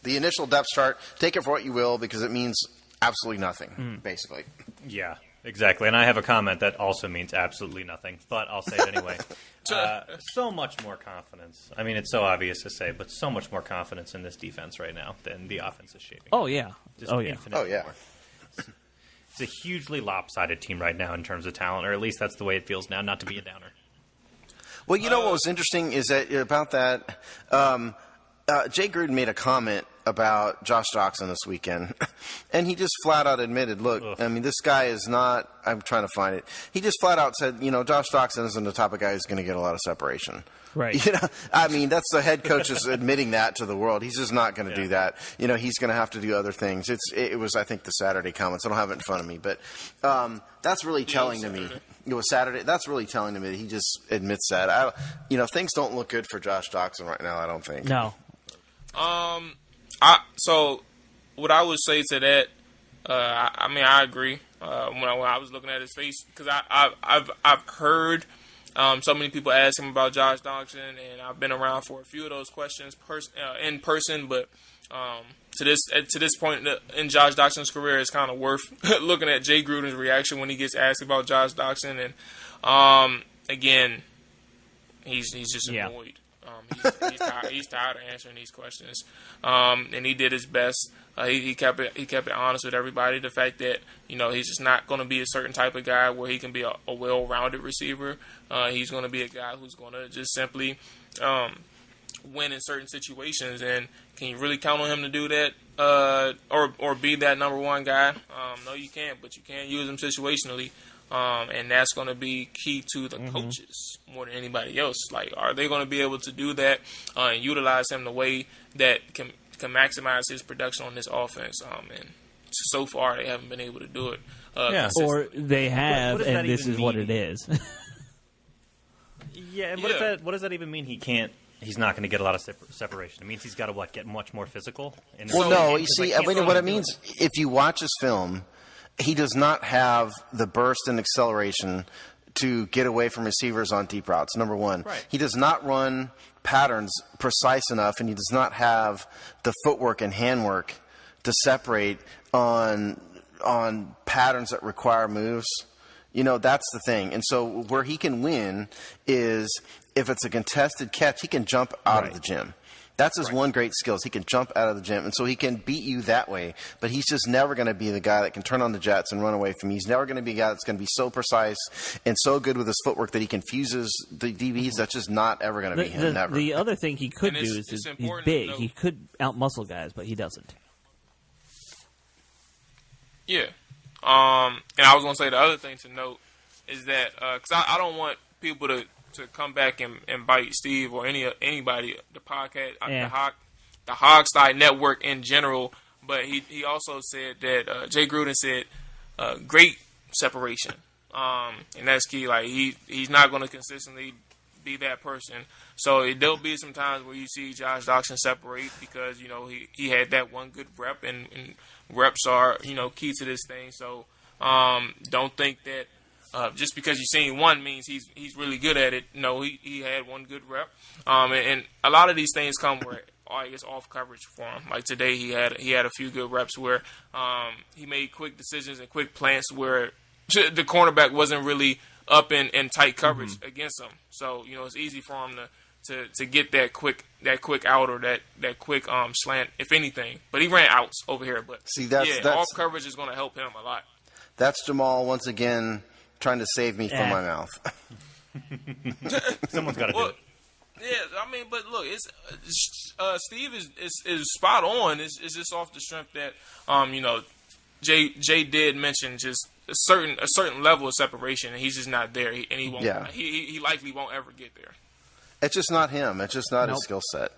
The initial depth chart. Take it for what you will, because it means absolutely nothing, basically. Yeah, exactly. And I have a comment that also means absolutely nothing, but I'll say it anyway. So much more confidence. I mean, it's so obvious to say, but so much more confidence in this defense right now than the offense is shaping. Oh, yeah. Infinitely more. It's a hugely lopsided team right now in terms of talent, or at least that's the way it feels now, not to be a downer. Well, what was interesting is that about that, Jay Gruden made a comment about Josh Doctson this weekend, and he just flat out admitted, look, I mean, this guy is not – I'm trying to find it. He just flat out said, Josh Doctson isn't the type of guy who's going to get a lot of separation. Right. I mean, that's the head coach is admitting that to the world. He's just not going to do that. He's going to have to do other things. It was, I think, the Saturday comments. I don't have it in front of me, but that's really telling to me. It was Saturday. That's really telling to me that he just admits that. Things don't look good for Josh Doctson right now, I don't think. No. So what I would say to that, I agree. When I was looking at his face, because I've heard so many people ask him about Josh Doctson, and I've been around for a few of those questions in person. But to this point in Josh Doctson's career, it's kind of worth looking at Jay Gruden's reaction when he gets asked about Josh Doctson, and again, he's just annoyed. He's tired of answering these questions, and he did his best. He kept it honest with everybody. The fact that he's just not going to be a certain type of guy where he can be a well-rounded receiver. He's going to be a guy who's going to just simply win in certain situations. And can you really count on him to do that or be that number one guy? No, you can't. But you can use him situationally. And that's going to be key to the coaches more than anybody else. Like, are they going to be able to do that and utilize him the way that can maximize his production on this offense? And so far, they haven't been able to do it. Or they have, and this is what it is. Yeah, and what does that even mean? He's not going to get a lot of separation. It means he's got to get much more physical. Well, no, you see, what it means, if you watch his film, he does not have the burst and acceleration to get away from receivers on deep routes, number one. Right. He does not run patterns precise enough, and he does not have the footwork and handwork to separate on patterns that require moves. That's the thing. And so where he can win is if it's a contested catch, he can jump out of the gym. That's his one great skill. He can jump out of the gym, and so he can beat you that way. But he's just never going to be the guy that can turn on the jets and run away from you. He's never going to be a guy that's going to be so precise and so good with his footwork that he confuses the DBs. That's just not ever going to be him. Never. The other thing he could do is he's big. He could out-muscle guys, but he doesn't. Yeah. And I was going to say the other thing to note is that because I don't want people to come back and bite Steve or anybody, the podcast, the Hog Sty network in general. But he also said that Jay Gruden said great separation, and that's key. Like he's not going to consistently be that person. So there'll be some times where you see Josh Doctson separate because he had that one good rep, and reps are key to this thing. So don't think that. Just because you've seen one means he's really good at it. No, he had one good rep, and a lot of these things come where it's off coverage for him. Like today, he had a few good reps where he made quick decisions and quick plants where the cornerback wasn't really up in tight coverage against him. So it's easy for him to get that quick out or that quick slant, if anything. But he ran outs over here. But see, that's off coverage is going to help him a lot. That's Jamual once again trying to save me from my mouth. Someone's got to do it. Yeah, but look, it's Steve is spot on. It's just off the strength that Jay did mention just a certain level of separation, and he's just not there, and he won't. Yeah. He likely won't ever get there. It's just not him. It's just not his skill set.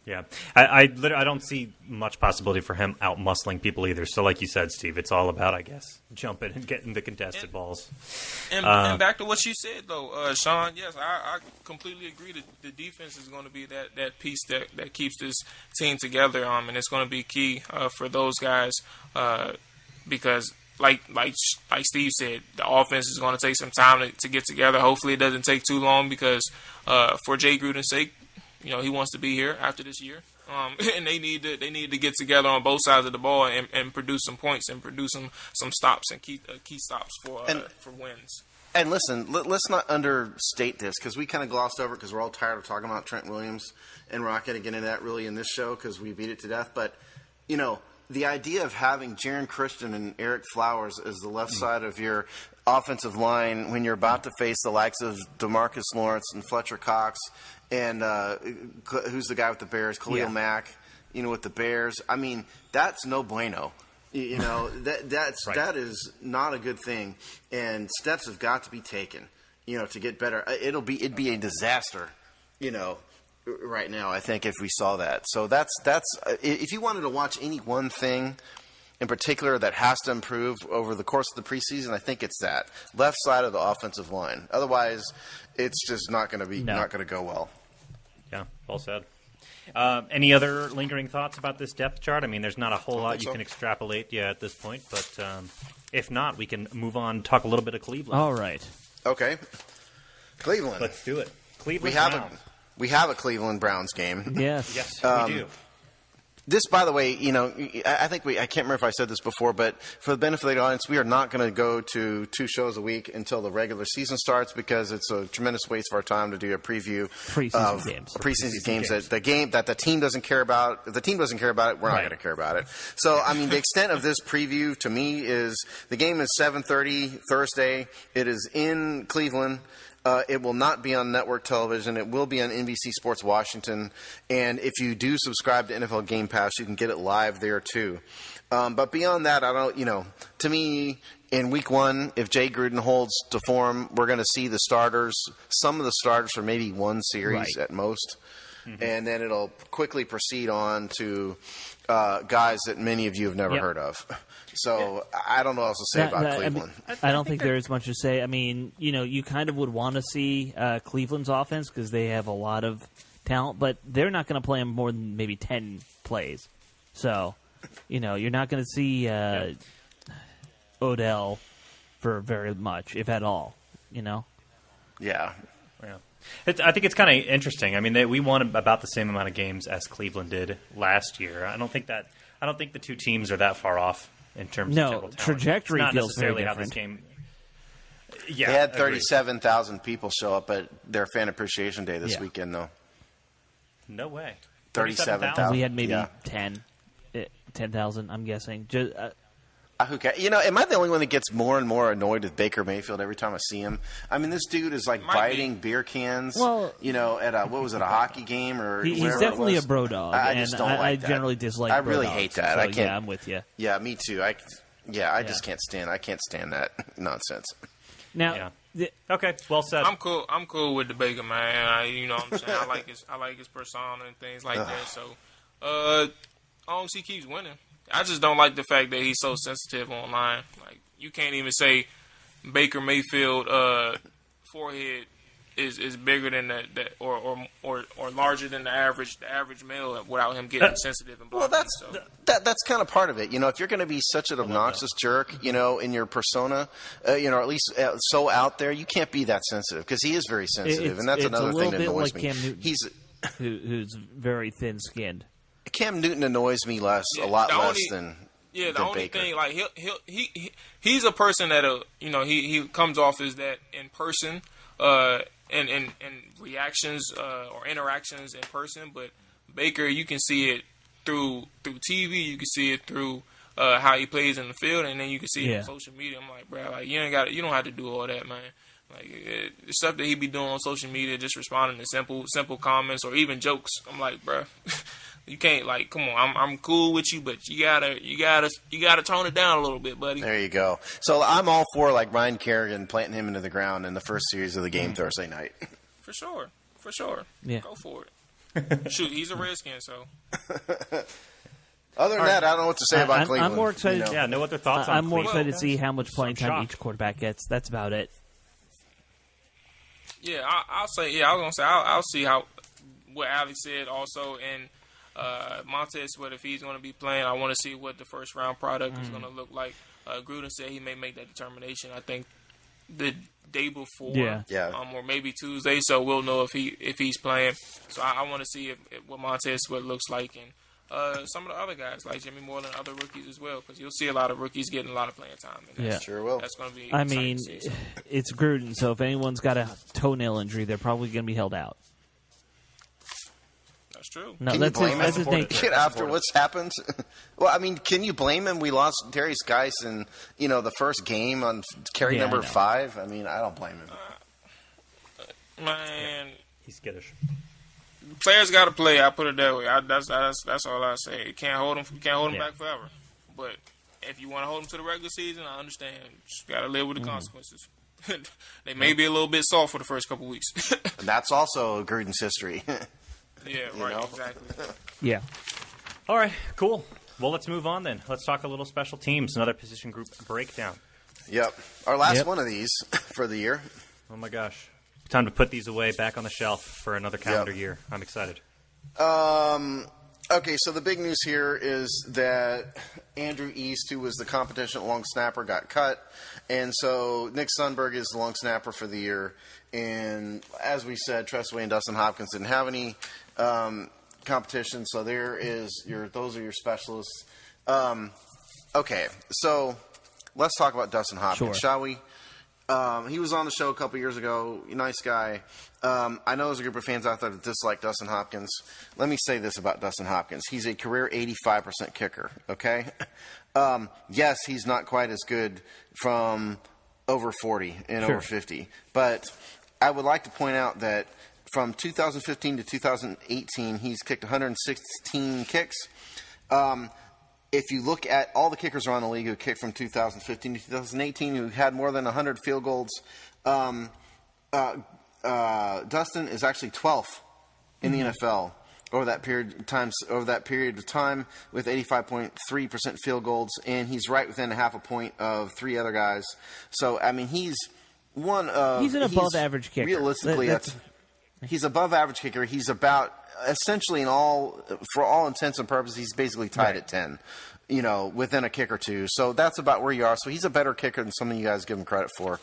Yeah, I don't see much possibility for him out-muscling people either. So like you said, Steve, it's all about, I guess, jumping and getting the contested balls. And back to what you said, though, Sean, yes, I completely agree that the defense is going to be that piece that keeps this team together, and it's going to be key for those guys because, like Steve said, the offense is going to take some time to get together. Hopefully it doesn't take too long because for Jay Gruden's sake, he wants to be here after this year, and they need to get together on both sides of the ball and produce some points and produce some stops and key stops for wins. And listen, let's not understate this because we kind of glossed over it because we're all tired of talking about Trent Williams, and we're not going to get into that really in this show because we beat it to death. But the idea of having Jaron Christian and Eric Flowers as the left side of your offensive line when you're about to face the likes of DeMarcus Lawrence and Fletcher Cox and who's the guy with the Bears, Khalil Mack, with the Bears. I mean, that's no bueno. That is not a good thing, and steps have got to be taken, to get better. It'd be a disaster, right now. I think if we saw that. So that's if you wanted to watch any one thing in particular that has to improve over the course of the preseason, I think it's that left side of the offensive line. Otherwise, it's just not going to go well. Yeah, well said. Any other lingering thoughts about this depth chart? I mean, there's not a whole lot you can extrapolate at this point, but if not, we can move on and talk a little bit of Cleveland. All right. Okay. Cleveland. Let's do it. Cleveland Browns. We have a Cleveland Browns game. Yes, we do. This, by the way, I think I can't remember if I said this before, but for the benefit of the audience, we are not going to go to 2 shows a week until the regular season starts because it's a tremendous waste of our time to do a preview of preseason games. The game that the team doesn't care about. If the team doesn't care about it, we're not going to care about it. So, I mean, the extent of this preview to me is the game is 7:30 Thursday. It is in Cleveland. It will not be on network television. It will be on NBC Sports Washington. And if you do subscribe to NFL Game Pass, you can get it live there too. But beyond that, I don't, to me, in week 1, if Jay Gruden holds to form, we're going to see the starters, some of the starters for maybe one series at most. Mm-hmm. And then it'll quickly proceed on to guys that many of you have never heard of. So I don't know what else to say about Cleveland. I don't think there is much to say. I mean, you kind of would want to see Cleveland's offense because they have a lot of talent, but they're not going to play them more than maybe 10 plays. So, you're not going to see Odell for very much, if at all. Yeah. Yeah. I think it's kind of interesting. I mean, we won about the same amount of games as Cleveland did last year. I don't think the two teams are that far off in terms of total talent. Trajectory not feels very necessarily how different. this game. Yeah, they had 37,000 people show up at their fan appreciation day this weekend, though. No way. 37,000. We had maybe 10,000. I'm guessing. Who cares? Am I the only one that gets more and more annoyed with Baker Mayfield every time I see him? I mean, this dude is like biting beer cans. Well, at a hockey game or he's definitely a bro dog. I just don't like I that. generally dislike. I really bro hate dogs, that. so, I can't. Yeah, I'm with you. Yeah, me too. I just can't stand. I can't stand that nonsense. Now, okay, well said. I'm cool with the Baker, man. You know what I'm saying? I like his persona and things like that. So, as long as he keeps winning. I just don't like the fact that he's so sensitive online. Like, you can't even say Baker Mayfield forehead is bigger than that or larger than the average male without him getting sensitive and blocking. Well, that's kind of part of it. If you're going to be such an obnoxious jerk, in your persona, or at least so out there, you can't be that sensitive because he is very sensitive, and that's another thing that annoys me. Cam Newton, who's very thin-skinned. Cam Newton annoys me a lot less than the than only Baker. thing, like he's a person that he comes off as that in person, in reactions or interactions in person. But Baker, you can see it through TV, you can see it through how he plays in the field, and then you can see it on social media. I'm like, bro, like you don't have to do all that, man. Like the stuff that he be doing on social media, just responding to simple comments or even jokes. I'm like, bro. You can't come on. I'm cool with you, but you gotta tone it down a little bit, buddy. There you go. So I'm all for Ryan Kerrigan planting him into the ground in the first series of the game Thursday night. For sure. Yeah, go for it. Shoot, he's a Redskin, so. Other than that, I don't know what to say about Cleveland. I'm more excited. Yeah, no other thoughts. I'm more excited to see how much playing time each quarterback gets. That's about it. Yeah, I'll say. Yeah, I was gonna say I'll see what Alex said also and. Montez Sweat, if he's going to be playing, I want to see what the first round product is going to look like. Gruden said he may make that determination. I think the day before, or maybe Tuesday, so we'll know if he's playing. So I want to see what Montez Sweat looks like, and some of the other guys like Jimmy Moore and other rookies as well, because you'll see a lot of rookies getting a lot of playing time. And sure will. That's going to be. I mean, it's Gruden, so if anyone's got a toenail injury, they're probably going to be held out. That's true. No, can that's you blame his nature. After what's happened? Well, I mean, can you blame him? We lost Darius Geis in the first game on carry number 5. I mean, I don't blame him. Man, he's skittish. players got to play. I put it that way. That's all I say. You can't hold them back forever. But if you want to hold them to the regular season, I understand. Just got to live with the consequences. They may be a little bit soft for the first couple weeks. And that's also Gruden's history. Yeah, right, exactly. Yeah. All right, cool. Well, let's move on then. Let's talk a little special teams, another position group breakdown. Yep. Our last one of these for the year. Oh, my gosh. Time to put these away back on the shelf for another calendar year. I'm excited. Okay, so the big news here is that Andrew East, who was the competition long snapper, got cut. And so Nick Sundberg is the long snapper for the year. And as we said, Tressway and Dustin Hopkins didn't have any competition. So those are your specialists. Okay, so let's talk about Dustin Hopkins, shall we? He was on the show a couple years ago. Nice guy. I know there's a group of fans out there that dislike Dustin Hopkins. Let me say this about Dustin Hopkins. He's a career 85% kicker, okay? Yes, he's not quite as good from over 40 and over 50. But I would like to point out that from 2015 to 2018, he's kicked 116 kicks. If you look at all the kickers around the league who kicked from 2015 to 2018, who had more than 100 field goals, Dustin is actually 12th in the NFL over that period of time with 85.3% field goals, and he's right within a half a point of three other guys. So I mean, he's an above average kicker. Realistically, he's above average kicker. He's about essentially for all intents and purposes, he's basically tied at 10, within a kick or two. So that's about where you are. So he's a better kicker than some of you guys give him credit for.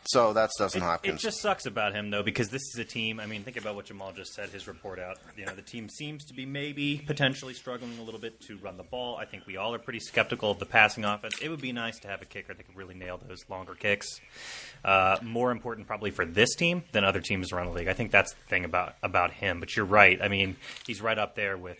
So that's Dustin Hopkins. It just sucks about him, though, because this is a team. I mean, think about what Jamual just said, his report out. The team seems to be potentially struggling a little bit to run the ball. I think we all are pretty skeptical of the passing offense. It would be nice to have a kicker that could really nail those longer kicks. More important probably for this team than other teams around the league. I think that's the thing about him. But you're right. I mean, he's right up there with,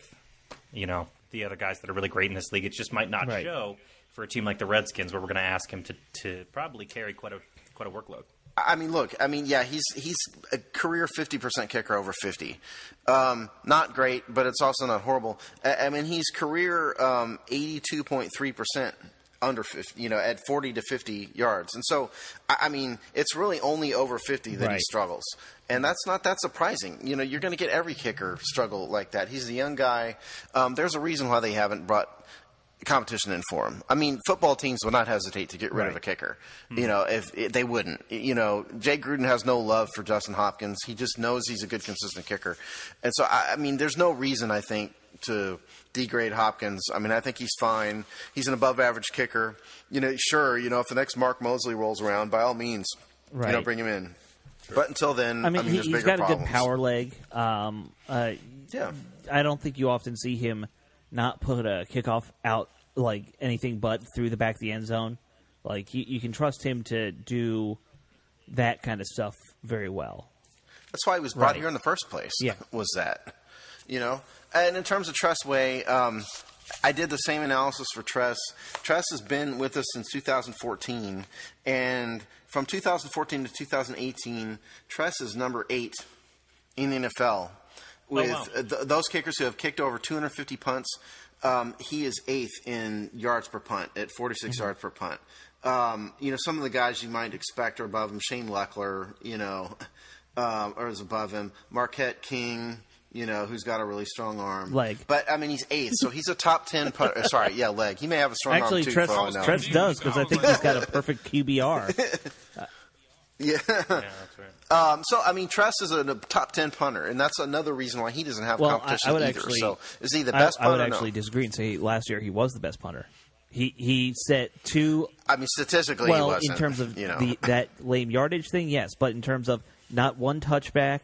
the other guys that are really great in this league. It just might not show for a team like the Redskins, where we're going to ask him to probably carry quite a workload. I mean, look. I mean, yeah, he's a career 50% kicker over 50. Not great, but it's also not horrible. I mean, he's career 82.3% under 50. At 40 to 50 yards, and so I mean, it's really only over 50 that he struggles, and that's not that surprising. You're going to get every kicker struggle like that. He's a young guy. There's a reason why they haven't brought competition in for him. I mean, football teams would not hesitate to get rid of a kicker. If they wouldn't. Jay Gruden has no love for Dustin Hopkins. He just knows he's a good, consistent kicker. And so, I mean, there's no reason, I think, to degrade Hopkins. I mean, I think he's fine. He's an above-average kicker. Sure, if the next Mark Mosley rolls around, by all means, bring him in. Sure. But until then, there's he's bigger got problems. A good power leg. I don't think you often see him not put a kickoff out like anything but through the back of the end zone. Like, you can trust him to do that kind of stuff very well. That's why he was brought here in the first place. Yeah. Was that, And in terms of Tressway, I did the same analysis for Tress. Tress has been with us since 2014, and from 2014 to 2018, Tress is number 8 in the NFL. With those kickers who have kicked over 250 punts, he is 8th in yards per punt at 46 yards per punt. Some of the guys you might expect are above him. Shane Leckler, or is above him. Marquette King, who's got a really strong arm. Leg. But, I mean, he's 8th, so he's a top 10 punter. Sorry, leg. He may have a strong arm, too. Tress does, because I think he's got a perfect QBR. Yeah. Yeah, that's right. So, I mean, Tress is a top 10 punter, and that's another reason why he doesn't have competition either. So, is he the best punter? I would actually disagree and say last year he was the best punter. He set 2. I mean, statistically, he wasn't. In terms of that lame yardage thing, yes, but in terms of not one touchback,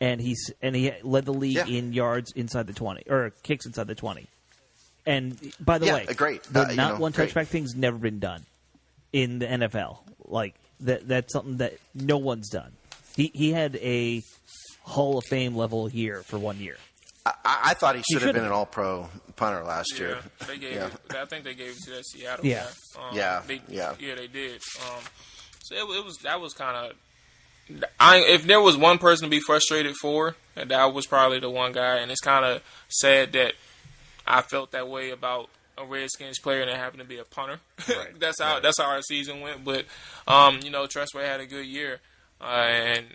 and he led the league in yards inside the 20 or kicks inside the 20. And by the way, great. The not one touchback thing's never been done in the NFL. Like. That's something that no one's done. He had a Hall of Fame level year for 1 year. I thought he should have been an All-Pro punter last year. They gave I think they gave it to that Seattle guy. They did. So that was kind of if there was one person to be frustrated for, that was probably the one guy. And it's kind of sad that I felt that way about a Redskins player and it happened to be a punter. Right. That's how our season went. But Tressway had a good year, and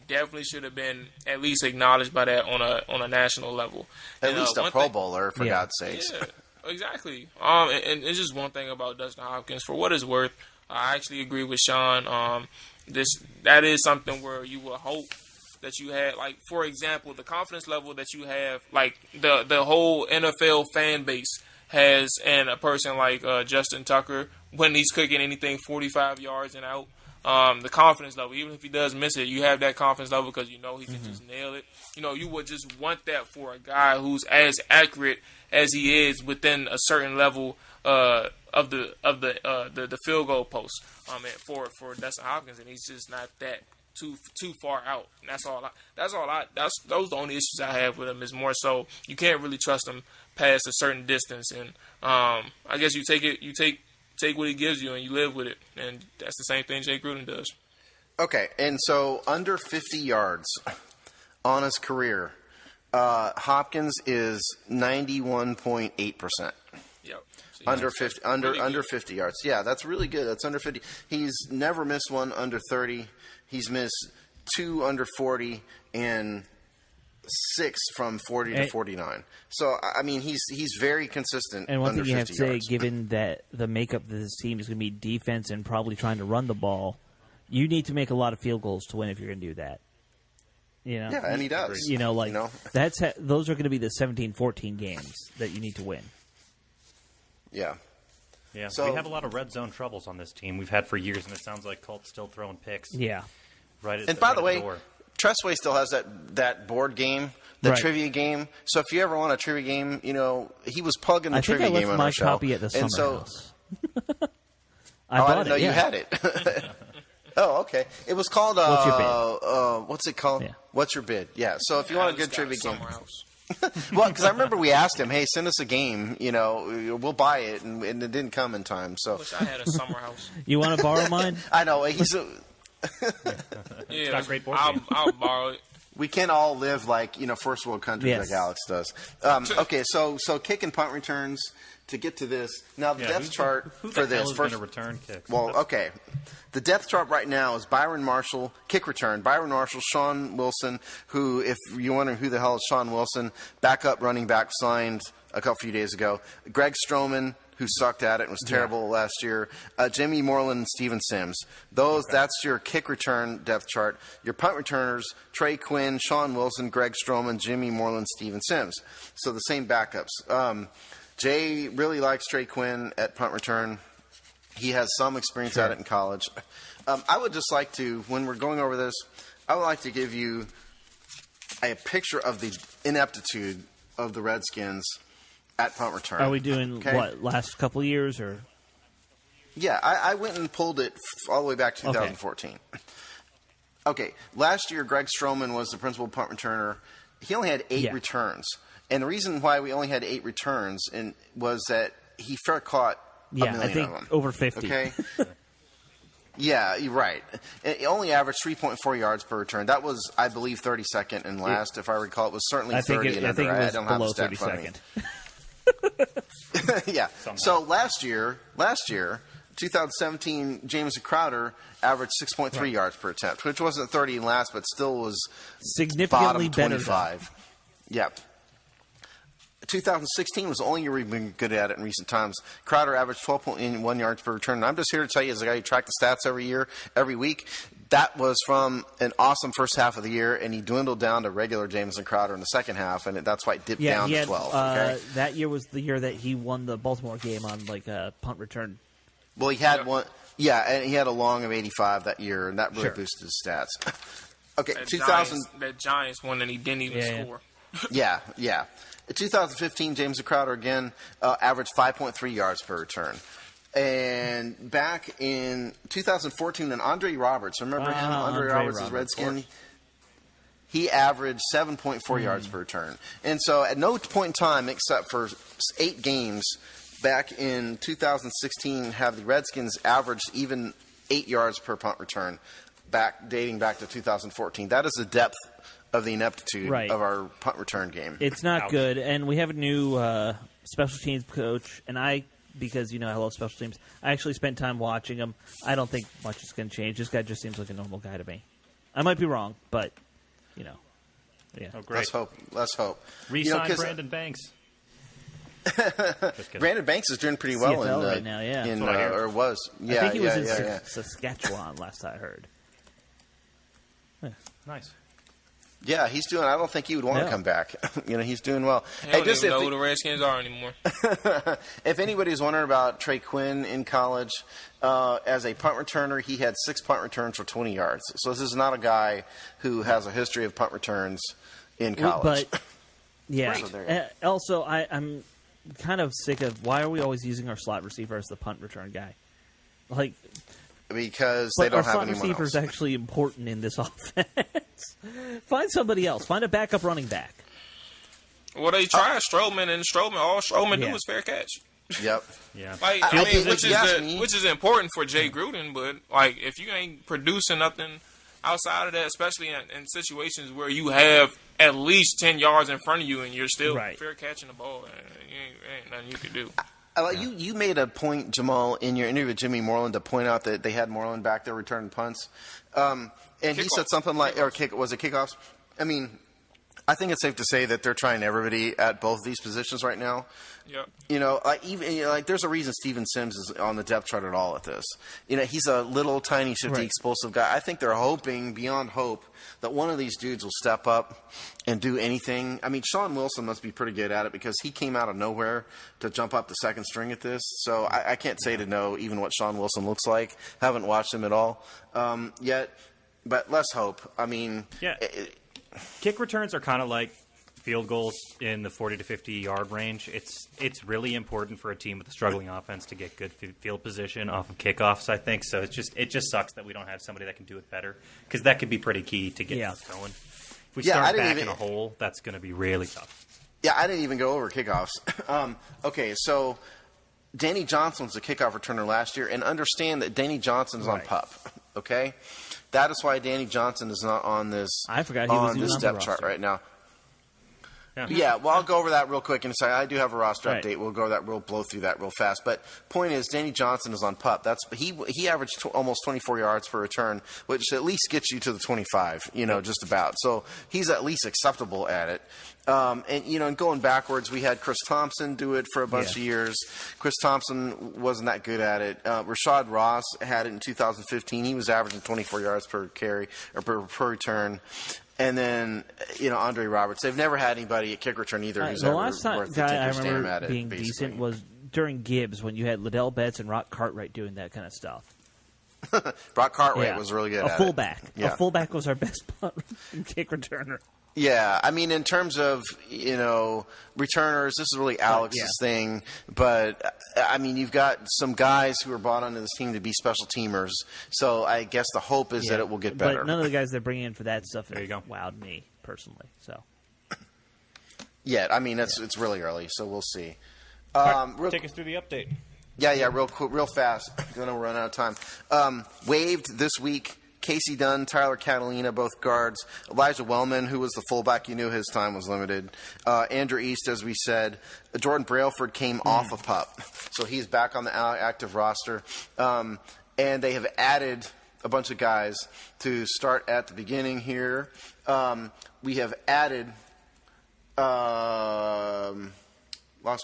definitely should have been at least acknowledged by that on a national level. At least a Pro Bowler, for God's sakes. Yeah, exactly. And it's just one thing about Dustin Hopkins. For what it's worth, I actually agree with Sean. That is something where you will hope that you had, like, for example, the confidence level that you have, like the whole NFL fan base has, and a person like Justin Tucker, when he's cooking anything 45 yards and out, the confidence level, even if he does miss it, you have that confidence level because you know he can just nail it. You would just want that for a guy who's as accurate as he is within a certain level of the field goal post. For Dustin Hopkins, and he's just not that too far out. And those are the only issues I have with him. Is more so you can't really trust him past a certain distance, and I guess you take what he gives you and you live with it, and that's the same thing Jay Gruden does. Okay, and so under 50 yards on his career, Hopkins is 91.8%. Yep. Under 50 yards. Yeah, that's really good. That's under 50. He's never missed one under 30. He's missed 2 under 40 and 6 from 40 to 49. So I mean, he's very consistent. And one under thing you have to 50 say, yards. given that the makeup of this team is going to be defense and probably trying to run the ball, you need to make a lot of field goals to win if you're going to do that. Yeah, and he does. Those are going to be the 17-14 games that you need to win. Yeah. Yeah, So we have a lot of red zone troubles on this team. We've had for years, and it sounds like Colt's still throwing picks. Yeah. Right. And by the way, door. Tressway still has that board game, the Right. trivia game. So if you ever want a trivia game, he was plugging the I think trivia I left game on my our show. copy at the summer And so, house. I didn't know you had it. Oh, okay. It was called. What's Your Bid? What's it called? Yeah. What's Your Bid? Yeah. So if you want a good trivia game, Somewhere else. well, because I remember we asked him, "Hey, send us a game. We'll buy it," and it didn't come in time. So Wish I had a summer house. You want to borrow mine? I know he's. Yeah, got great board games. I'll borrow it. We can't all live like first world countries Yes. like Alex does. Okay, so kick and punt returns. To get to this, now the depth chart who for the hell this is first. going to return kicks? Well, okay. The depth chart right now is Byron Marshall, kick return. Byron Marshall, Sean Wilson, who, if you're wondering who the hell is Sean Wilson, backup running back signed a few days ago. Greg Stroman, who sucked at it and was terrible last year. Jimmy Moreland and Steven Sims. That's your kick return depth chart. Your punt returners, Trey Quinn, Sean Wilson, Greg Stroman, Jimmy Moreland, Steven Sims. So the same backups. Jay really likes Trey Quinn at punt return. He has some experience at it in college. I would just like to, when we're going over this, I would like to give you a picture of the ineptitude of the Redskins at punt return. Are we doing last couple of years or? Yeah, I went and pulled it all the way back to 2014. Okay, last year Greg Stroman was the principal punt returner. He only had 8 returns. And the reason why we only had 8 returns was that he caught a million I think of them. over 50. Okay. Yeah, you're right. It only averaged 3.4 yards per return. That was, I believe, 32nd and last. If I recall, it was certainly 30 and under. I don't have the stat in front of me. Yeah. Somehow. So last year, 2017, Jameson Crowder averaged 6.3 yards per attempt, which wasn't 30 and last, but still was Significantly bottom better. 25. Yeah. 2016 was the only year we've been good at it in recent times. Crowder averaged 12.1 yards per return. And I'm just here to tell you, as a guy who tracked the stats every week, that was from an awesome first half of the year, and he dwindled down to regular Jameson Crowder in the second half, and that's why it dipped down to 12. Okay? That year was the year that he won the Baltimore game on a punt return. Well, he had one. Yeah, and he had a long of 85 that year, and that really boosted his stats. Okay, That Giants one, and he didn't even score. Yeah. In 2015, James Crowder again averaged 5.3 yards per return. And back in 2014, then Andre Roberts, remember him? Andre Roberts is Redskin. He averaged 7.4 yards per return. And so at no point in time, except for 8 games back in 2016, have the Redskins averaged even 8 yards per punt return. dating back to 2014. That is the depth of the ineptitude of our punt return game. It's not good, and we have a new special teams coach, and because I love special teams, I actually spent time watching him. I don't think much is going to change. This guy just seems like a normal guy to me. I might be wrong, but yeah. Oh, great. Let's hope. Re-sign Brandon Banks. Brandon Banks is doing pretty well CFL right now, or was. Yeah, I think he was in Saskatchewan last I heard. Nice. Yeah, he's doing. I don't think he would want to come back. He's doing well. I don't even know who the Redskins are anymore. If anybody's wondering about Trey Quinn in college, as a punt returner, he had 6 punt returns for 20 yards. So this is not a guy who has a history of punt returns in college. But also, I'm kind of sick of why are we always using our slot receiver as the punt return guy? Because they don't have anyone else. Our slot receiver is actually important in this offense. Find somebody else. Find a backup running back. Well, they tried Stroman, and all Stroman do is fair catch. Yep. Yeah. Which is important for Jay Gruden, but if you ain't producing nothing outside of that, especially in situations where you have at least 10 yards in front of you and you're still fair catching the ball, ain't nothing you can do. You made a point, Jamal, in your interview with Jimmy Moreland to point out that they had Moreland back there returning punts. And he said something like, was it kickoffs? I mean, I think it's safe to say that they're trying everybody at both of these positions right now. Yep. There's a reason Steven Sims is on the depth chart at all at this. He's a little, tiny, shifty, explosive guy. I think they're hoping, beyond hope, that one of these dudes will step up and do anything. I mean, Sean Wilson must be pretty good at it because he came out of nowhere to jump up the second string at this. So I can't say to know even what Sean Wilson looks like. Haven't watched him at all yet. But let's hope. I mean... Yeah. Kick returns are kind of like field goals in the 40 to 50-yard range. It's really important for a team with a struggling offense to get good field position off of kickoffs, I think. So it just sucks that we don't have somebody that can do it better because that could be pretty key to get us going. If we start back in a hole, that's going to be really tough. Yeah, I didn't even go over kickoffs. Okay, so Danny Johnson was a kickoff returner last year, and understand that Danny Johnson is on PUP, okay? That is why Danny Johnson is not on this depth chart right now. Yeah, well, I'll go over that real quick and say I do have a roster update. We'll blow through that real fast. But point is, Danny Johnson is on PUP. He averaged almost 24 yards per return, which at least gets you to the 25, just about. So he's at least acceptable at it. And going backwards, we had Chris Thompson do it for a bunch of years. Chris Thompson wasn't that good at it. Rashad Ross had it in 2015. He was averaging 24 yards per carry or per return. And then, Andre Roberts. They've never had anybody at kick return either who's ever worth the tinker's guy I remember at it, being decent was during Gibbs when you had Liddell Betts and Rock Cartwright doing that kind of stuff. Brock Cartwright was really good at fullback. it. A fullback was our best punt and kick returner. Yeah, I mean, in terms of, returners, this is really Alex's thing. But, I mean, you've got some guys who are brought onto this team to be special teamers. So I guess the hope is that it will get better. But none of the guys they're bringing in for that stuff wowed me, personally. So. Yeah, I mean, it's really early, so we'll see. Take us through the update. Yeah, real quick, real fast. Going to run out of time. Waived this week. Casey Dunn, Tyler Catalina, both guards. Elijah Wellman, who was the fullback, his time was limited. Andrew East, as we said. Jordan Brailford came off of PUP, so he's back on the active roster. And they have added a bunch of guys to start at the beginning here. We have added... lost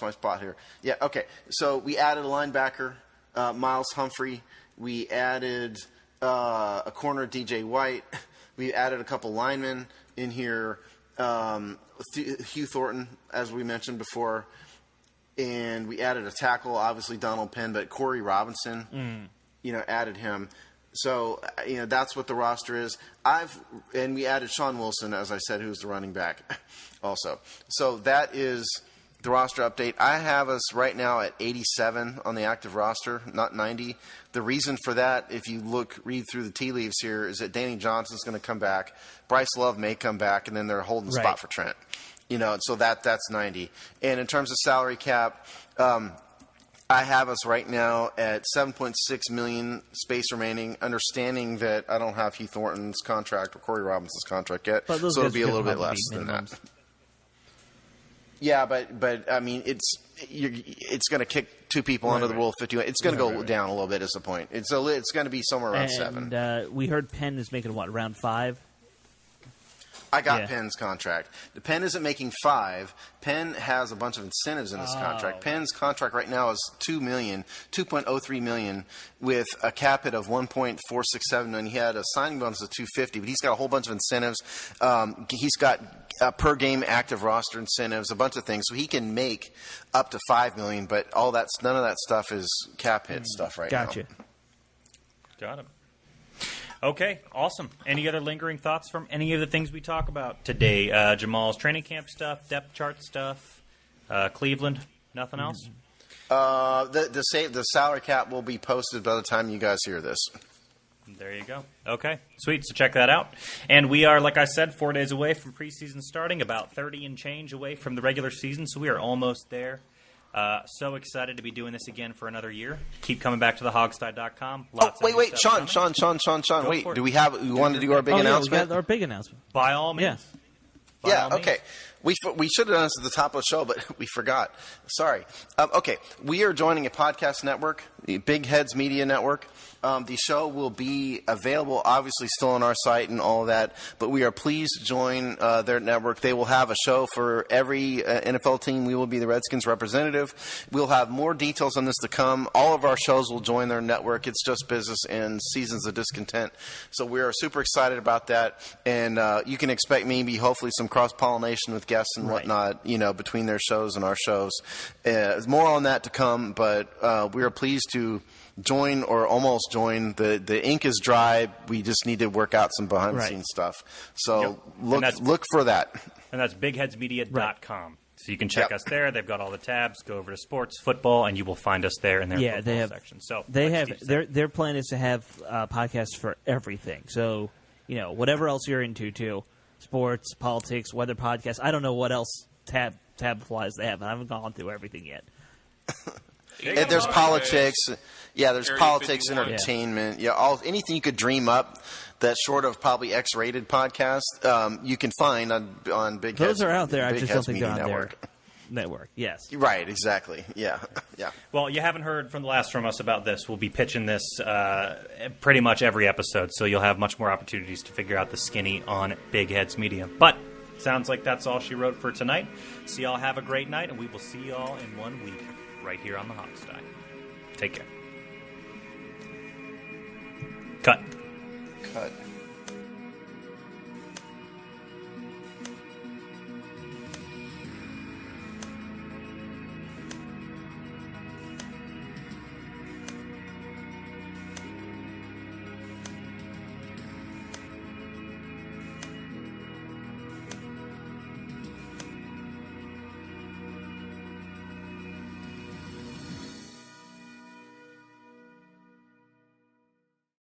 my spot here. Yeah, okay. So we added a linebacker, Miles Humphrey. We added... a corner, DJ White. We added a couple linemen in here. Hugh Thornton, as we mentioned before. And we added a tackle, obviously Donald Penn, but Corey Robinson, added him. So, that's what the roster is. And we added Sean Wilson, as I said, who's the running back also. So that is the roster update. I have us right now at 87 on the active roster, not 90. The reason for that, if you read through the tea leaves here, is that Danny Johnson's going to come back. Bryce Love may come back, and then they're holding the spot for Trent. So that's 90. And in terms of salary cap, I have us right now at 7.6 million space remaining, understanding that I don't have Heath Thornton's contract or Corey Robinson's contract yet, so it'll be a little bit less than that. Yeah, but I mean, it's going to kick two people under the Rule 51. It's going to go down a little bit. Is the point? It's going to be somewhere around 7. We heard Penn is making around 5. I got Penn's contract. The Penn isn't making 5. Penn has a bunch of incentives in his contract. Penn's contract right now is $2.03 million, with a cap hit of $1.467 million. He had a signing bonus of $250, but he's got a whole bunch of incentives. He's got per game active roster incentives, a bunch of things, so he can make up to $5 million. But none of that stuff is cap hit stuff right now. Gotcha. Got him. Okay, awesome. Any other lingering thoughts from any of the things we talk about today? Jamal's training camp stuff, depth chart stuff, Cleveland, nothing else? The salary cap will be posted by the time you guys hear this. There you go. Okay, sweet. So check that out. And we are, like I said, 4 days away from preseason starting, about 30 and change away from the regular season, so we are almost there. So excited to be doing this again for another year. Keep coming back to the hogsty.com. Wait, Sean, wait. We wanted to do our big announcement? We got our big announcement. By all means. Yeah, okay. We should have done this at the top of the show, but we forgot. Sorry. Okay, we are joining a podcast network, the Big Heads Media Network. The show will be available, obviously, still on our site and all of that, but we are pleased to join their network. They will have a show for every NFL team. We will be the Redskins representative. We'll have more details on this to come. All of our shows will join their network. It's just business and seasons of discontent. So we are super excited about that, and you can expect maybe, hopefully, some cross-pollination with guests and whatnot, between their shows and our shows. More on that to come, but we are pleased to join or almost join. The ink is dry. We just need to work out some behind-the-scenes stuff. So look for that. And that's bigheadsmedia.com. So you can check us there. They've got all the tabs. Go over to sports, football, and you will find us there in their football section. So they have their plan is to have podcasts for everything. So whatever else you're into too, sports, politics, weather podcasts. I don't know what else tab flies they have. I haven't gone through everything yet. There's politics. Yeah, there's politics, entertainment. Anything you could dream up that's short of probably X-rated podcast, you can find on Big Heads. Those are out there. I just don't think they're on Network. their network. Yes. Right. Exactly. Yeah. Yeah. Well, you haven't heard from the last from us about this. We'll be pitching this pretty much every episode, so you'll have much more opportunities to figure out the skinny on Big Heads Media. But sounds like that's all she wrote for tonight. So y'all have a great night, and we will see y'all in 1 week right here on the Hog Sty. Take care. Cut.